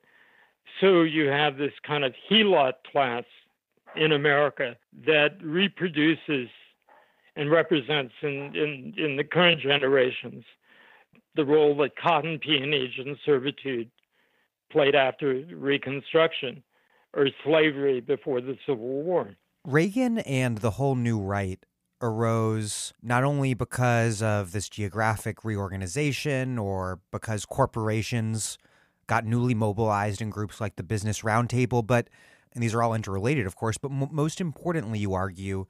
So you have this kind of helot class in America that reproduces and represents in the current generations the role that cotton peonage and servitude played after Reconstruction, or slavery before the Civil War. Reagan and the whole new right arose not only because of this geographic reorganization or because corporations got newly mobilized in groups like the Business Roundtable, but, and these are all interrelated, of course, but most importantly, you argue,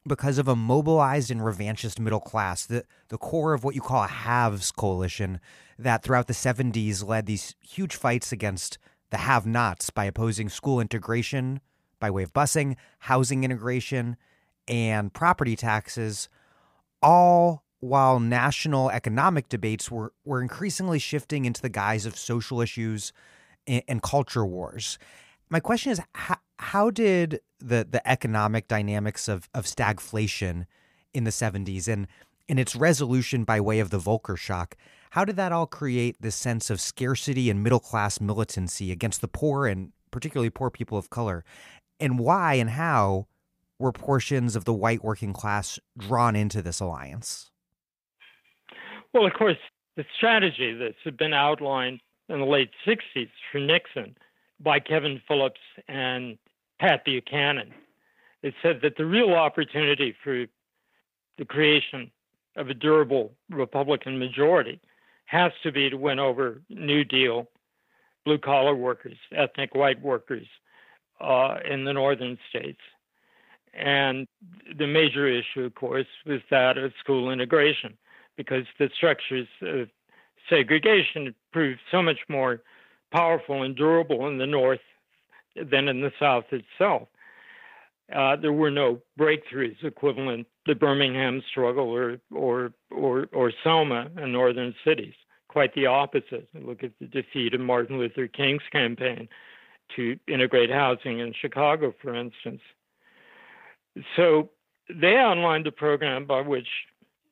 because of a mobilized and revanchist middle class, the core of what you call a haves coalition that throughout the 70s led these huge fights against the have-nots by opposing school integration by way of busing, housing integration, and property taxes, all while national economic debates were increasingly shifting into the guise of social issues and culture wars. My question is, how did the economic dynamics of stagflation in the 70s and its resolution by way of the Volcker shock, how did that all create this sense of scarcity and middle-class militancy against the poor and particularly poor people of color? And why and how were portions of the white working class drawn into this alliance? Well, of course, the strategy that's been outlined in the late 60s for Nixon by Kevin Phillips and Pat Buchanan, it said that the real opportunity for the creation of a durable Republican majority has to be to win over New Deal, blue-collar workers, ethnic white workers in the northern states. And the major issue, of course, was that of school integration, because the structures of segregation proved so much more powerful and durable in the North than in the South itself. There were no breakthroughs equivalent to the Birmingham struggle or Selma in northern cities. Quite the opposite. Look at the defeat of Martin Luther King's campaign to integrate housing in Chicago, for instance. So they outlined a program by which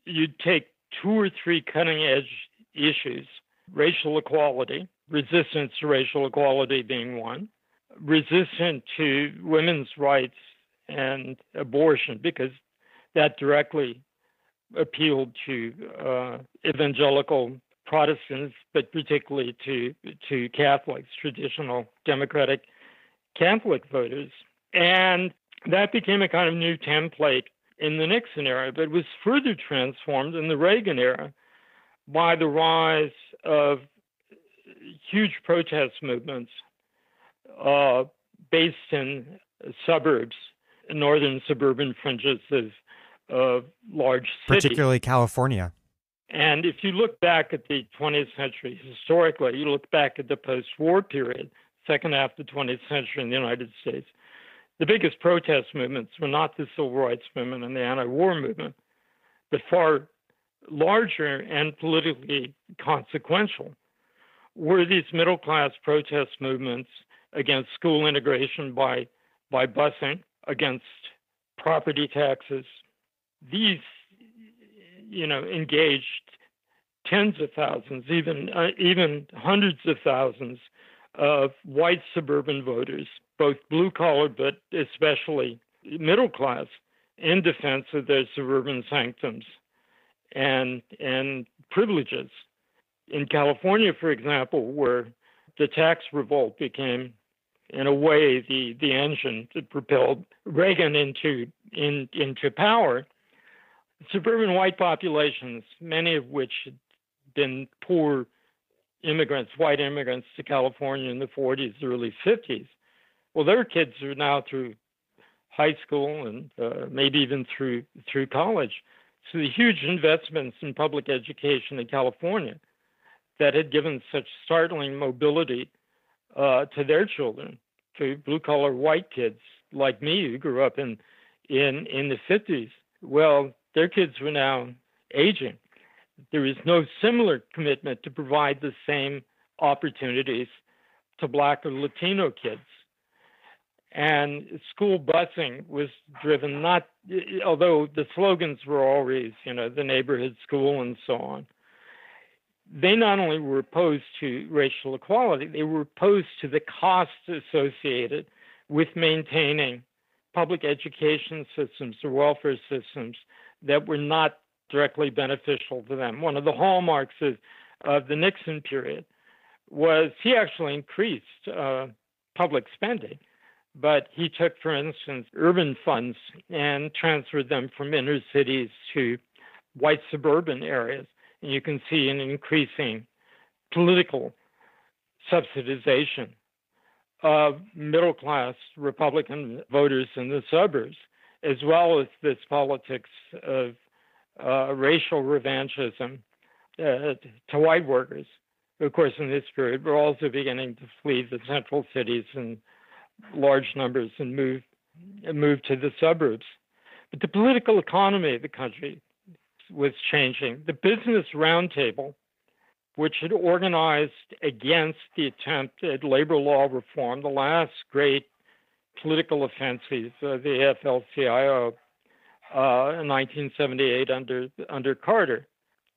you'd take 2 or 3 cutting-edge issues, racial equality, resistance to racial equality being one, resistance to women's rights and abortion, because that directly appealed to evangelical Protestants, but particularly to Catholics, traditional Democratic Catholic voters. And that became a kind of new template in the Nixon era, but was further transformed in the Reagan era by the rise of huge protest movements based in suburbs, northern suburban fringes of large cities. Particularly California. And if you look back at the 20th century historically, you look back at the post-war period, second half of the 20th century in the United States, the biggest protest movements were not the civil rights movement and the anti-war movement, but far larger and politically consequential were these middle-class protest movements against school integration by busing, against property taxes. These, engaged tens of thousands, even hundreds of thousands of white suburban voters, both blue-collar but especially middle-class, in defense of their suburban sanctums and privileges. In California, for example, where the tax revolt became, in a way, the engine that propelled Reagan into power, suburban white populations, many of which had been poor immigrants, white immigrants to California in the 40s, early 50s, well, their kids are now through high school and maybe even through college. So the huge investments in public education in California that had given such startling mobility to their children, to blue-collar white kids like me who grew up in the 50s, well, their kids were now aging. There is no similar commitment to provide the same opportunities to Black or Latino kids. And school busing was driven although the slogans were always, the neighborhood school and so on. They not only were opposed to racial equality, they were opposed to the costs associated with maintaining public education systems or welfare systems that were not directly beneficial to them. One of the hallmarks of the Nixon period was he actually increased public spending, but he took, for instance, urban funds and transferred them from inner cities to white suburban areas. And you can see an increasing political subsidization of middle-class Republican voters in the suburbs, as well as this politics of racial revanchism to white workers, who, of course, in this period were also beginning to flee the central cities in large numbers and move to the suburbs. But the political economy of the country was changing. The Business Roundtable, which had organized against the attempt at labor law reform, the last great political offensive of the AFL-CIO in 1978 under Carter.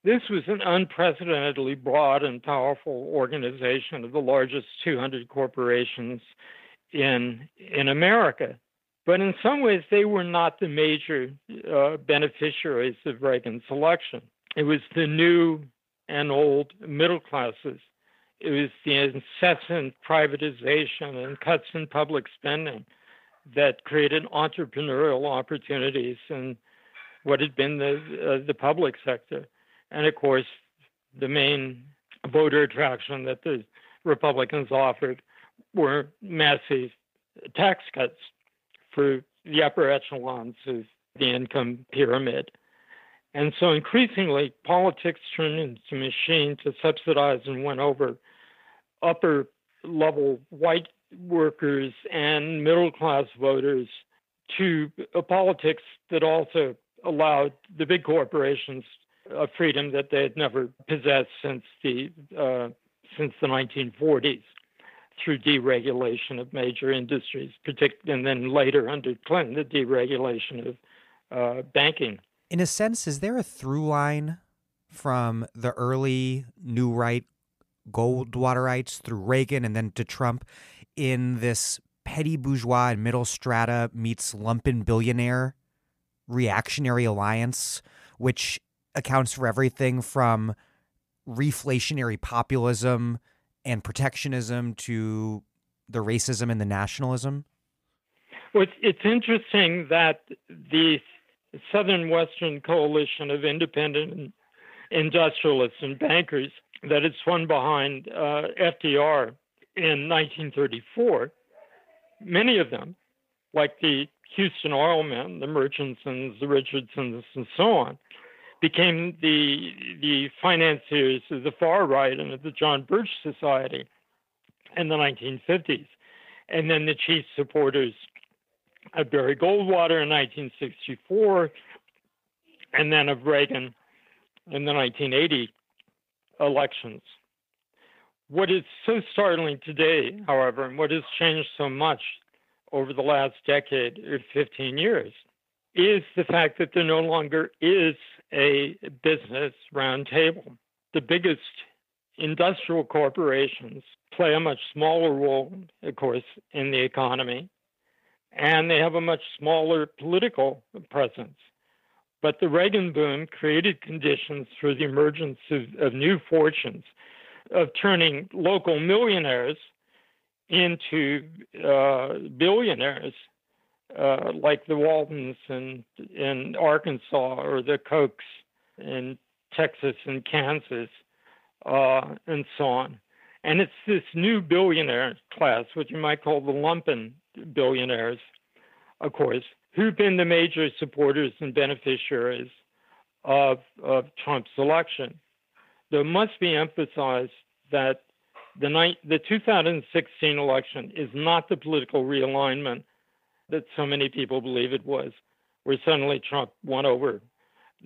This was an unprecedentedly broad and powerful organization of the largest 200 corporations in America. But in some ways, they were not the major beneficiaries of Reagan's election. It was the new and old middle classes. It was the incessant privatization and cuts in public spending that created entrepreneurial opportunities in what had been the public sector. And of course, the main voter attraction that the Republicans offered were massive tax cuts for the upper echelons of the income pyramid. And so increasingly, politics turned into a machine to subsidize and win over upper level white workers and middle-class voters to a politics that also allowed the big corporations a freedom that they had never possessed since the 1940s through deregulation of major industries, and then later under Clinton, the deregulation of banking. In a sense, is there a through line from the early New Right Goldwaterites through Reagan and then to Trump in this petty bourgeois and middle strata meets lumpen billionaire reactionary alliance, which accounts for everything from reflationary populism and protectionism to the racism and the nationalism? Well, it's interesting that the Southern Western coalition of independent industrialists and bankers that had swung behind FDR in 1934, many of them, like the Houston oil men, the Murchisons, the Richardsons, and so on, became the financiers of the far right and of the John Birch Society in the 1950s. And then the chief supporters of Barry Goldwater in 1964, and then of Reagan in the 1980 elections. What is so startling today, however, and what has changed so much over the last decade or 15 years, is the fact that there no longer is a business roundtable. The biggest industrial corporations play a much smaller role, of course, in the economy, and they have a much smaller political presence. But the Reagan boom created conditions for the emergence of new fortunes, of turning local millionaires into billionaires, like the Waltons in Arkansas or the Kochs in Texas and Kansas, and so on. And it's this new billionaire class, which you might call the lumpen billionaires, of course, who've been the major supporters and beneficiaries of Trump's election. Though it must be emphasized that the 2016 election is not the political realignment that so many people believe it was, where suddenly Trump won over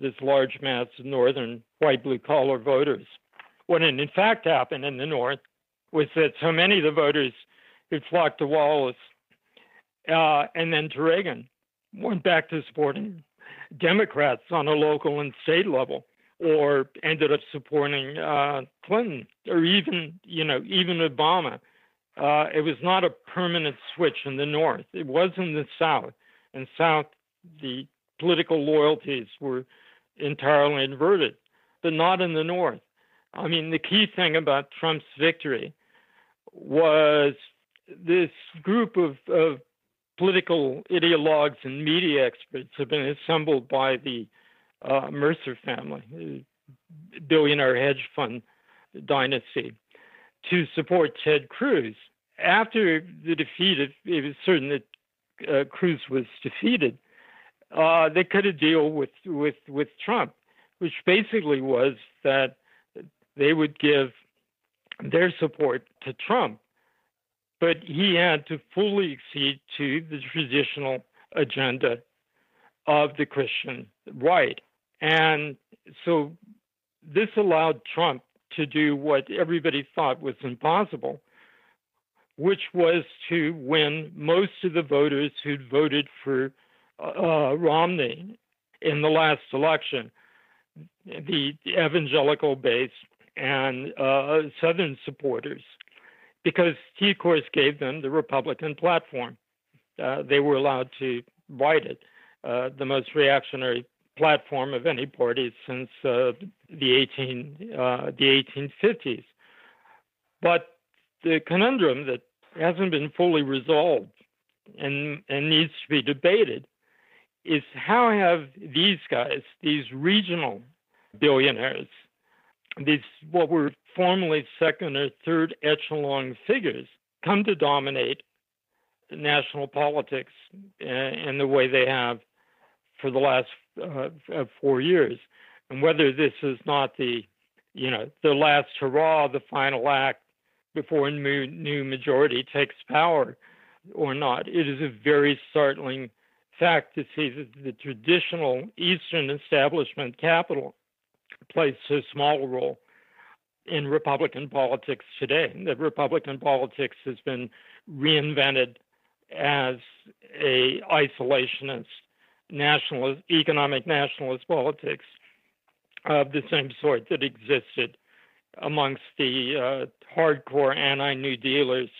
this large mass of northern white blue-collar voters. What in fact happened in the North was that so many of the voters who flocked to Wallace and then to Reagan went back to supporting Democrats on a local and state level, or ended up supporting Clinton, or even Obama. It was not a permanent switch in the North. It was in the South. In South, the political loyalties were entirely inverted, but not in the North. I mean, the key thing about Trump's victory was this group of political ideologues and media experts have been assembled by the Mercer family, billionaire hedge fund dynasty, to support Ted Cruz. After the defeat, it was certain that Cruz was defeated, they cut a deal with Trump, which basically was that they would give their support to Trump, but he had to fully accede to the traditional agenda of the Christian right. And so this allowed Trump to do what everybody thought was impossible, which was to win most of the voters who'd voted for Romney in the last election, the evangelical base and Southern supporters, because he, of course, gave them the Republican platform. They were allowed to write it, the most reactionary platform of any party since the 1850s. But the conundrum that hasn't been fully resolved and needs to be debated is how have these guys, these regional billionaires, these what were formerly second or third echelon figures, come to dominate national politics in the way they have for the last 4 years, and whether this is not the last hurrah, the final act, before a new majority takes power or not. It is a very startling fact to see that the traditional Eastern establishment capital plays so small a role in Republican politics today. That Republican politics has been reinvented as a isolationist, nationalist, economic nationalist politics of the same sort that existed amongst the hardcore anti-New Dealers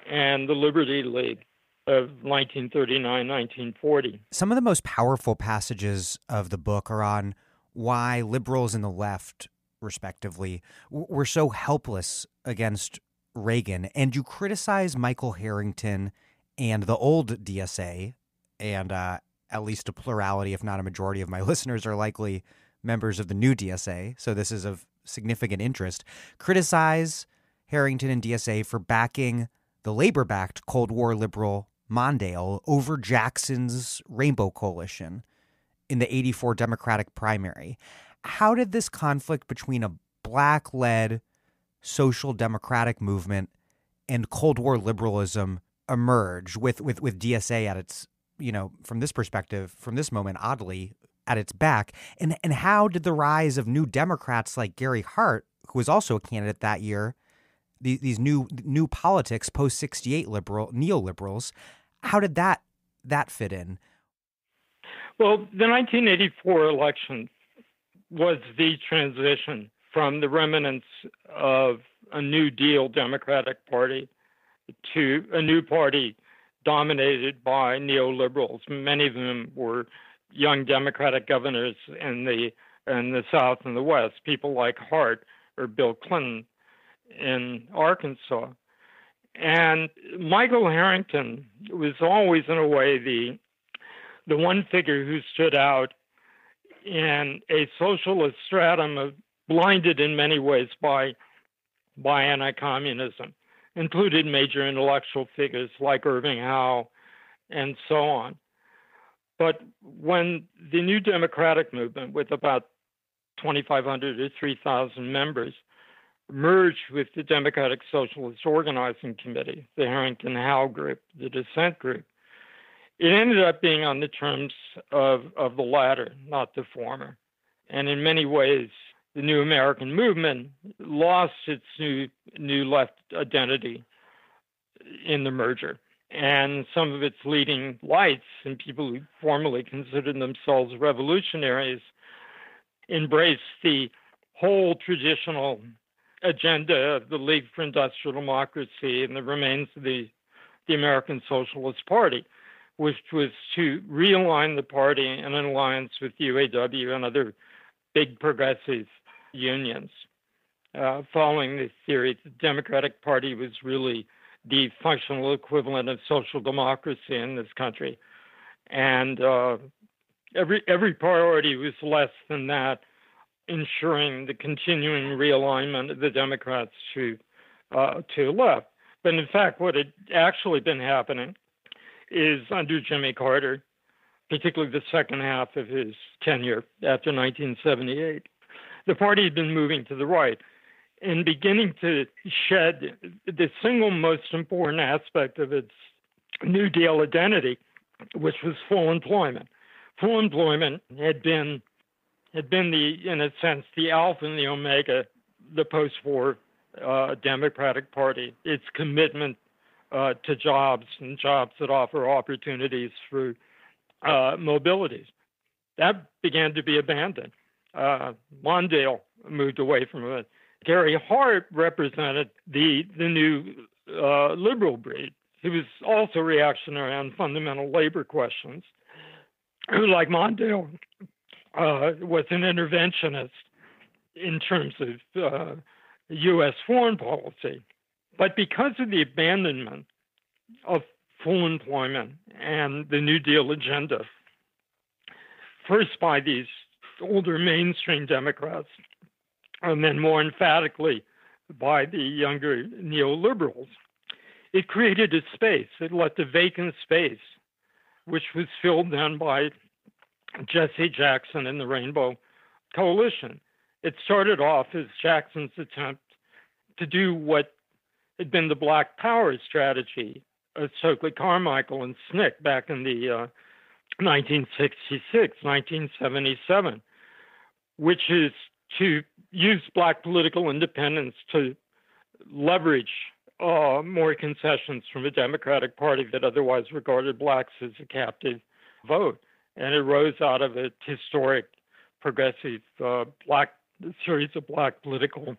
and the Liberty League of 1939-1940. Some of the most powerful passages of the book are on why liberals and the left, respectively, were so helpless against Reagan. And you criticize Michael Harrington and the old DSA, and at least a plurality, if not a majority of my listeners are likely members of the new DSA, so this is of significant interest, criticize Harrington and DSA for backing the labor-backed Cold War liberal Mondale over Jackson's Rainbow Coalition in the 84 Democratic primary. How did this conflict between a black-led social democratic movement and Cold War liberalism emerge with DSA at its, from this perspective, from this moment, oddly, at its back? And how did the rise of new Democrats like Gary Hart, who was also a candidate that year, these new politics, post-68 neoliberals, how did that fit in? Well, the 1984 election was the transition from the remnants of a New Deal Democratic Party to a new party dominated by neoliberals. Many of them were young Democratic governors in the South and the West, people like Hart or Bill Clinton in Arkansas. And Michael Harrington was always, in a way, the one figure who stood out in a socialist stratum blinded in many ways by anti-communism, included major intellectual figures like Irving Howe and so on. But when the New Democratic Movement, with about 2,500 or 3,000 members, merged with the Democratic Socialist Organizing Committee, the Harrington-Howe group, the dissent group, it ended up being on the terms of the latter, not the former. And in many ways, the New American Movement lost its new left identity in the merger. And some of its leading lights and people who formerly considered themselves revolutionaries embraced the whole traditional agenda of the League for Industrial Democracy and the remains of the American Socialist Party, which was to realign the party in an alliance with UAW and other big progressive unions, following the theory that the Democratic Party was really the functional equivalent of social democracy in this country. And every priority was less than that, ensuring the continuing realignment of the Democrats to the left. But in fact, what had actually been happening is under Jimmy Carter, particularly the second half of his tenure after 1978, the party had been moving to the right and beginning to shed the single most important aspect of its New Deal identity, which was full employment. Full employment had been in a sense, the alpha and the omega, the post-war Democratic Party, its commitment to jobs and jobs that offer opportunities for mobility. That began to be abandoned. Mondale moved away from it. Gary Hart represented the new liberal breed. He was also reactionary on fundamental labor questions, who, like Mondale, was an interventionist in terms of U.S. foreign policy. But because of the abandonment of full employment and the New Deal agenda, first by these older mainstream Democrats, and then more emphatically by the younger neoliberals, it created a space. It left a vacant space, which was filled then by Jesse Jackson and the Rainbow Coalition. It started off as Jackson's attempt to do what had been the Black Power strategy of Stokely Carmichael and SNCC back in the 1966, 1977, which is to use Black political independence to leverage more concessions from a Democratic Party that otherwise regarded Blacks as a captive vote. And it rose out of a historic, progressive series of Black political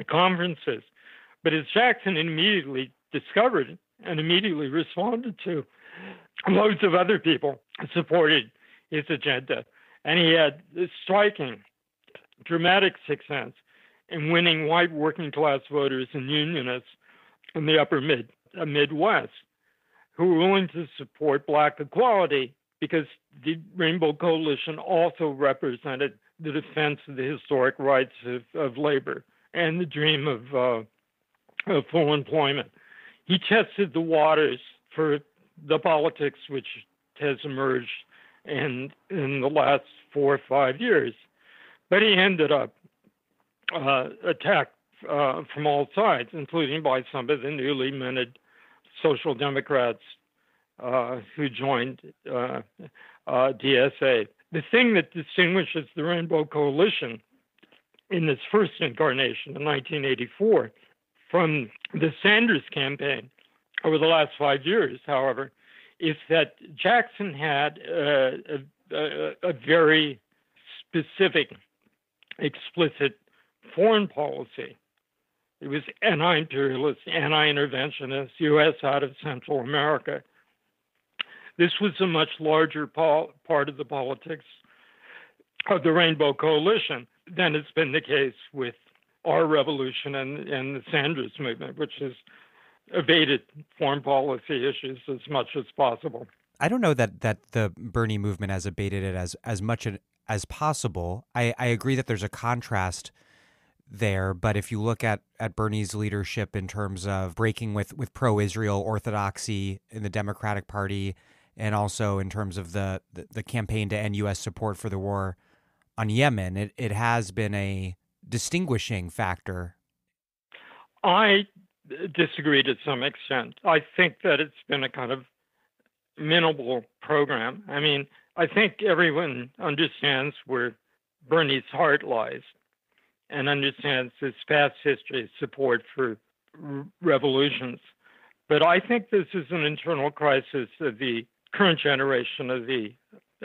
conferences. But as Jackson immediately discovered and immediately responded to, loads of other people supported his agenda. And he had this striking, dramatic success in winning white working class voters and unionists in the upper Midwest who were willing to support Black equality because the Rainbow Coalition also represented the defense of the historic rights of labor and the dream of full employment. He tested the waters for the politics which has emerged in the last 4 or 5 years. But he ended up attacked from all sides, including by some of the newly minted social democrats who joined DSA. The thing that distinguishes the Rainbow Coalition in its first incarnation in 1984 from the Sanders campaign over the last 5 years, however, is that Jackson had a very specific, explicit foreign policy. It was anti-imperialist, anti-interventionist, U.S. out of Central America. This was a much larger part of the politics of the Rainbow Coalition than has been the case with our revolution and the Sanders movement, which has evaded foreign policy issues as much as possible. I don't know that the Bernie movement has abated it as much as possible. I agree that there's a contrast there, but if you look at Bernie's leadership in terms of breaking with pro-Israel orthodoxy in the Democratic Party, and also in terms of the campaign to end U.S. support for the war on Yemen, it has been a distinguishing factor. I disagree to some extent. I think that it's been a kind of minimal program. I mean, I think everyone understands where Bernie's heart lies and understands his past history of support for revolutions. But I think this is an internal crisis of the current generation of the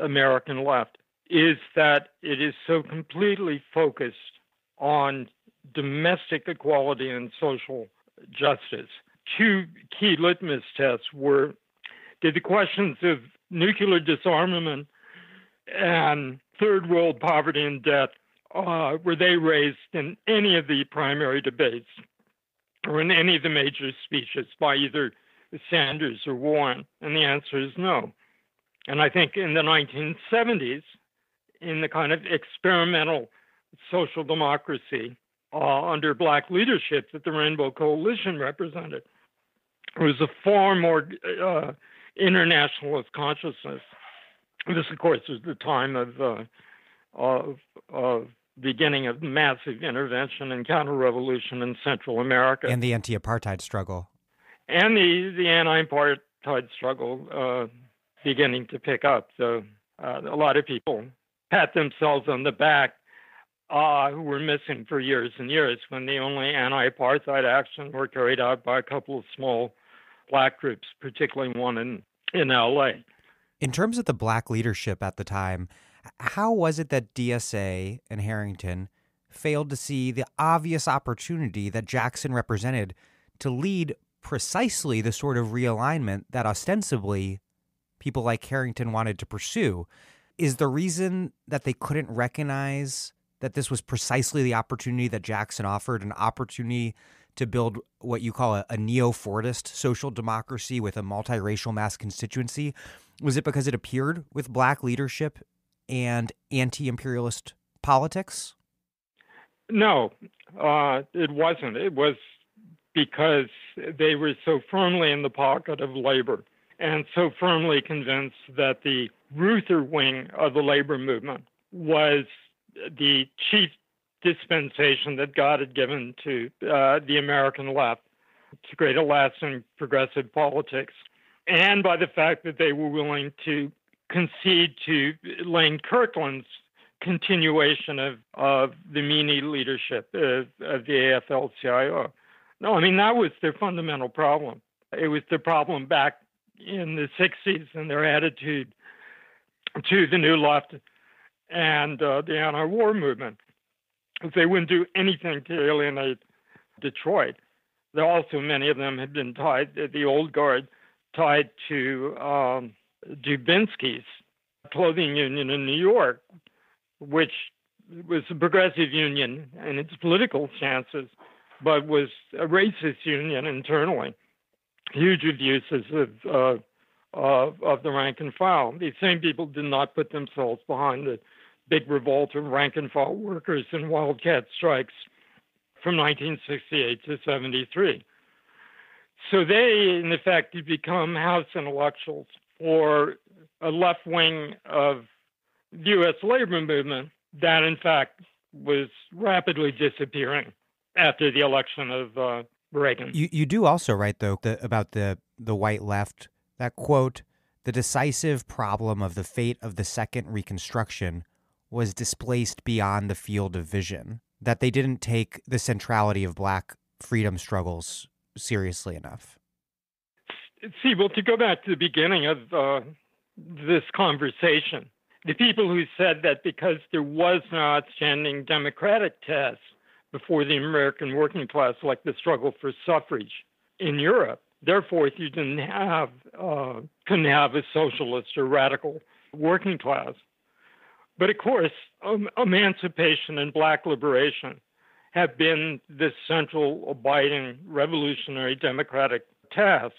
American left, is that it is so completely focused on domestic equality and social justice. Two key litmus tests were, did the questions of nuclear disarmament and third world poverty and debt, were they raised in any of the primary debates or in any of the major speeches by either Sanders or Warren? And the answer is no. And I think in the 1970s, in the kind of experimental social democracy under Black leadership that the Rainbow Coalition represented, there was a far more internationalist consciousness. This, of course, was the time of beginning of massive intervention and counter-revolution in Central America. And the anti-apartheid struggle. And the anti-apartheid struggle beginning to pick up. So a lot of people pat themselves on the back who were missing for years and years when the only anti-apartheid action were carried out by a couple of small Black groups, particularly one in L.A. In terms of the Black leadership at the time, how was it that DSA and Harrington failed to see the obvious opportunity that Jackson represented to lead precisely the sort of realignment that ostensibly people like Harrington wanted to pursue? Is the reason that they couldn't recognize that this was precisely the opportunity that Jackson offered, an opportunity to build what you call a neo-Fordist social democracy with a multiracial mass constituency? Was it because it appeared with Black leadership and anti-imperialist politics? No, it wasn't. It was because they were so firmly in the pocket of labor and so firmly convinced that the Ruther wing of the labor movement was the chief dispensation that God had given to the American left to create a lasting progressive politics, and by the fact that they were willing to concede to Lane Kirkland's continuation of the Meany leadership of the AFL-CIO. No, I mean, that was their fundamental problem. It was the problem back in the 60s and their attitude to the New Left and the anti-war movement. They wouldn't do anything to alienate Detroit. There also, many of them had been tied, the old guard, tied to Dubinsky's clothing union in New York, which was a progressive union in its political stances, but was a racist union internally. Huge abuses of the rank and file. These same people did not put themselves behind the big revolt of rank and file workers and wildcat strikes from 1968 to 73. So they, in effect, become House intellectuals for a left wing of the U.S. labor movement that, in fact, was rapidly disappearing after the election of Reagan. You do also write, though, about the white left, that quote, "The decisive problem of the fate of the Second Reconstruction was displaced beyond the field of vision," that they didn't take the centrality of Black freedom struggles seriously enough. See, well, to go back to the beginning of this conversation, the people who said that because there was no outstanding democratic test before the American working class, like the struggle for suffrage in Europe, therefore you couldn't have a socialist or radical working class. But of course, emancipation and Black liberation have been the central abiding revolutionary democratic task,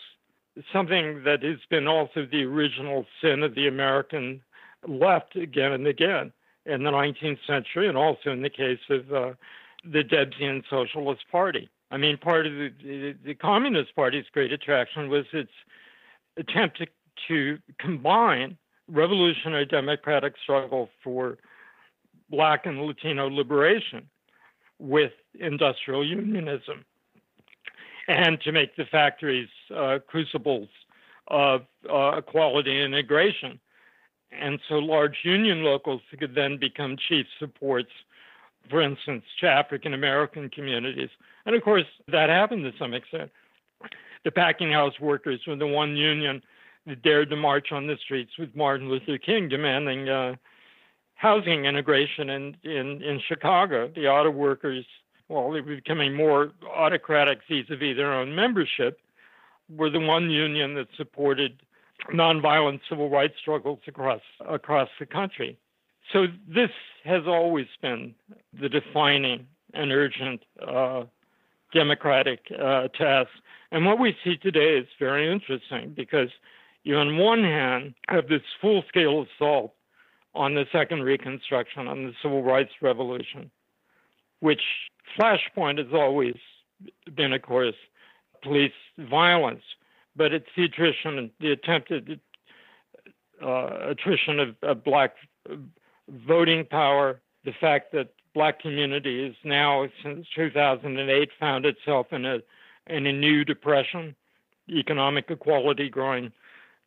something that has been also the original sin of the American left again and again in the 19th century, and also in the case of the Debsian Socialist Party. I mean, part of the Communist Party's great attraction was its attempt to combine revolutionary democratic struggle for Black and Latino liberation with industrial unionism, and to make the factories crucibles of equality and integration. And so large union locals could then become chief supports, for instance, to African American communities. And of course, that happened to some extent. The packing house workers were the one union that dared to march on the streets with Martin Luther King demanding housing integration in Chicago. The auto workers, well, they were becoming more autocratic vis-a-vis their own membership, were the one union that supported nonviolent civil rights struggles across the country. So this has always been the defining and urgent democratic task. And what we see today is very interesting because you, on one hand, have this full-scale assault on the Second Reconstruction, on the Civil Rights Revolution, which flashpoint has always been, of course, police violence, but it's the attempted attrition of Black voting power, the fact that Black community is now, since 2008, found itself in a new depression, economic equality growing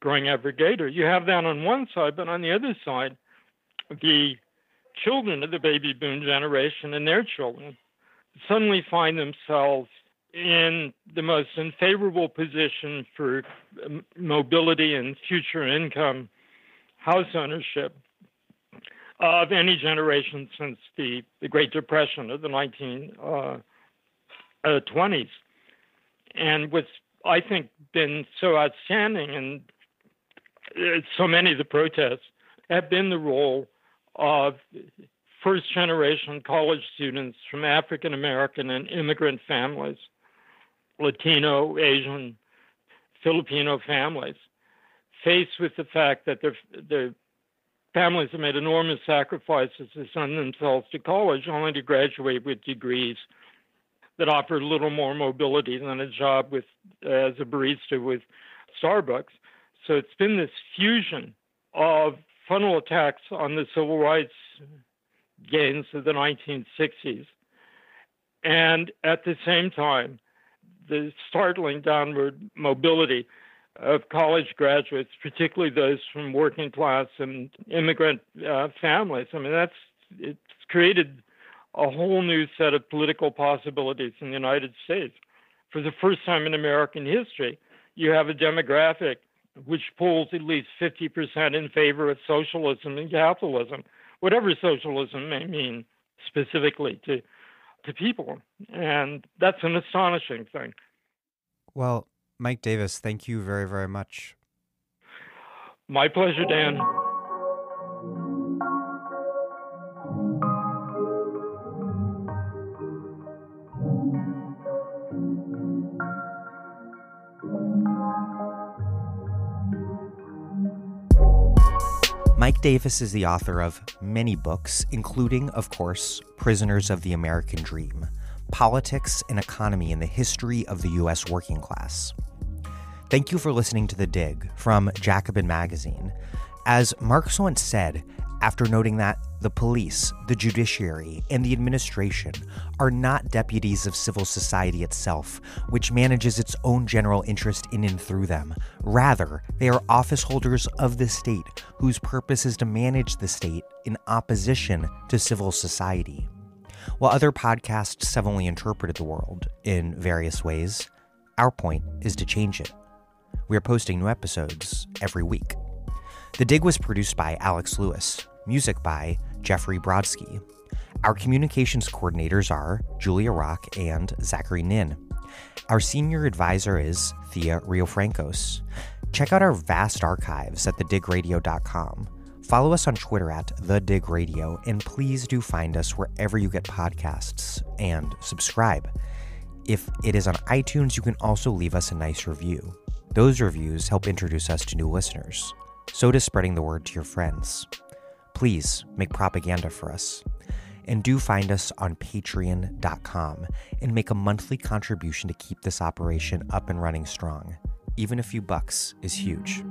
ever greater. You have that on one side, but on the other side, the children of the baby boom generation and their children suddenly find themselves in the most unfavorable position for mobility and future income house ownership of any generation since the Great Depression of the 1920s. And what's, I think, been so outstanding, and so many of the protests have been the role of first-generation college students from African American and immigrant families, Latino, Asian, Filipino families, faced with the fact that their families have made enormous sacrifices to send themselves to college only to graduate with degrees that offer little more mobility than a job as a barista with Starbucks. So it's been this fusion of frontal attacks on the civil rights gains of the 1960s, and at the same time, the startling downward mobility of college graduates, particularly those from working class and immigrant families. I mean, it's created a whole new set of political possibilities in the United States. For the first time in American history, you have a demographic which polls at least 50% in favor of socialism and capitalism, whatever socialism may mean specifically to people. And that's an astonishing thing. Well, Mike Davis, thank you very, very much. My pleasure, Dan. Mike Davis is the author of many books, including, of course, Prisoners of the American Dream, Politics and Economy in the History of the U.S. Working Class. Thank you for listening to The Dig from Jacobin Magazine. As Marx once said, after noting that the police, the judiciary, and the administration are not deputies of civil society itself, which manages its own general interest in and through them. Rather, they are office holders of the state, whose purpose is to manage the state in opposition to civil society. While other podcasts have only interpreted the world in various ways, our point is to change it. We are posting new episodes every week. The Dig was produced by Alex Lewis, music by Jeffrey Brodsky. Our communications coordinators are Julia Rock and Zachary Nin. Our senior advisor is Thea Riofrancos. Check out our vast archives at thedigradio.com. Follow us on Twitter at thedigradio, and please do find us wherever you get podcasts, and subscribe. If it is on iTunes, you can also leave us a nice review. Those reviews help introduce us to new listeners. So does spreading the word to your friends. Please make propaganda for us. And do find us on patreon.com and make a monthly contribution to keep this operation up and running strong. Even a few bucks is huge.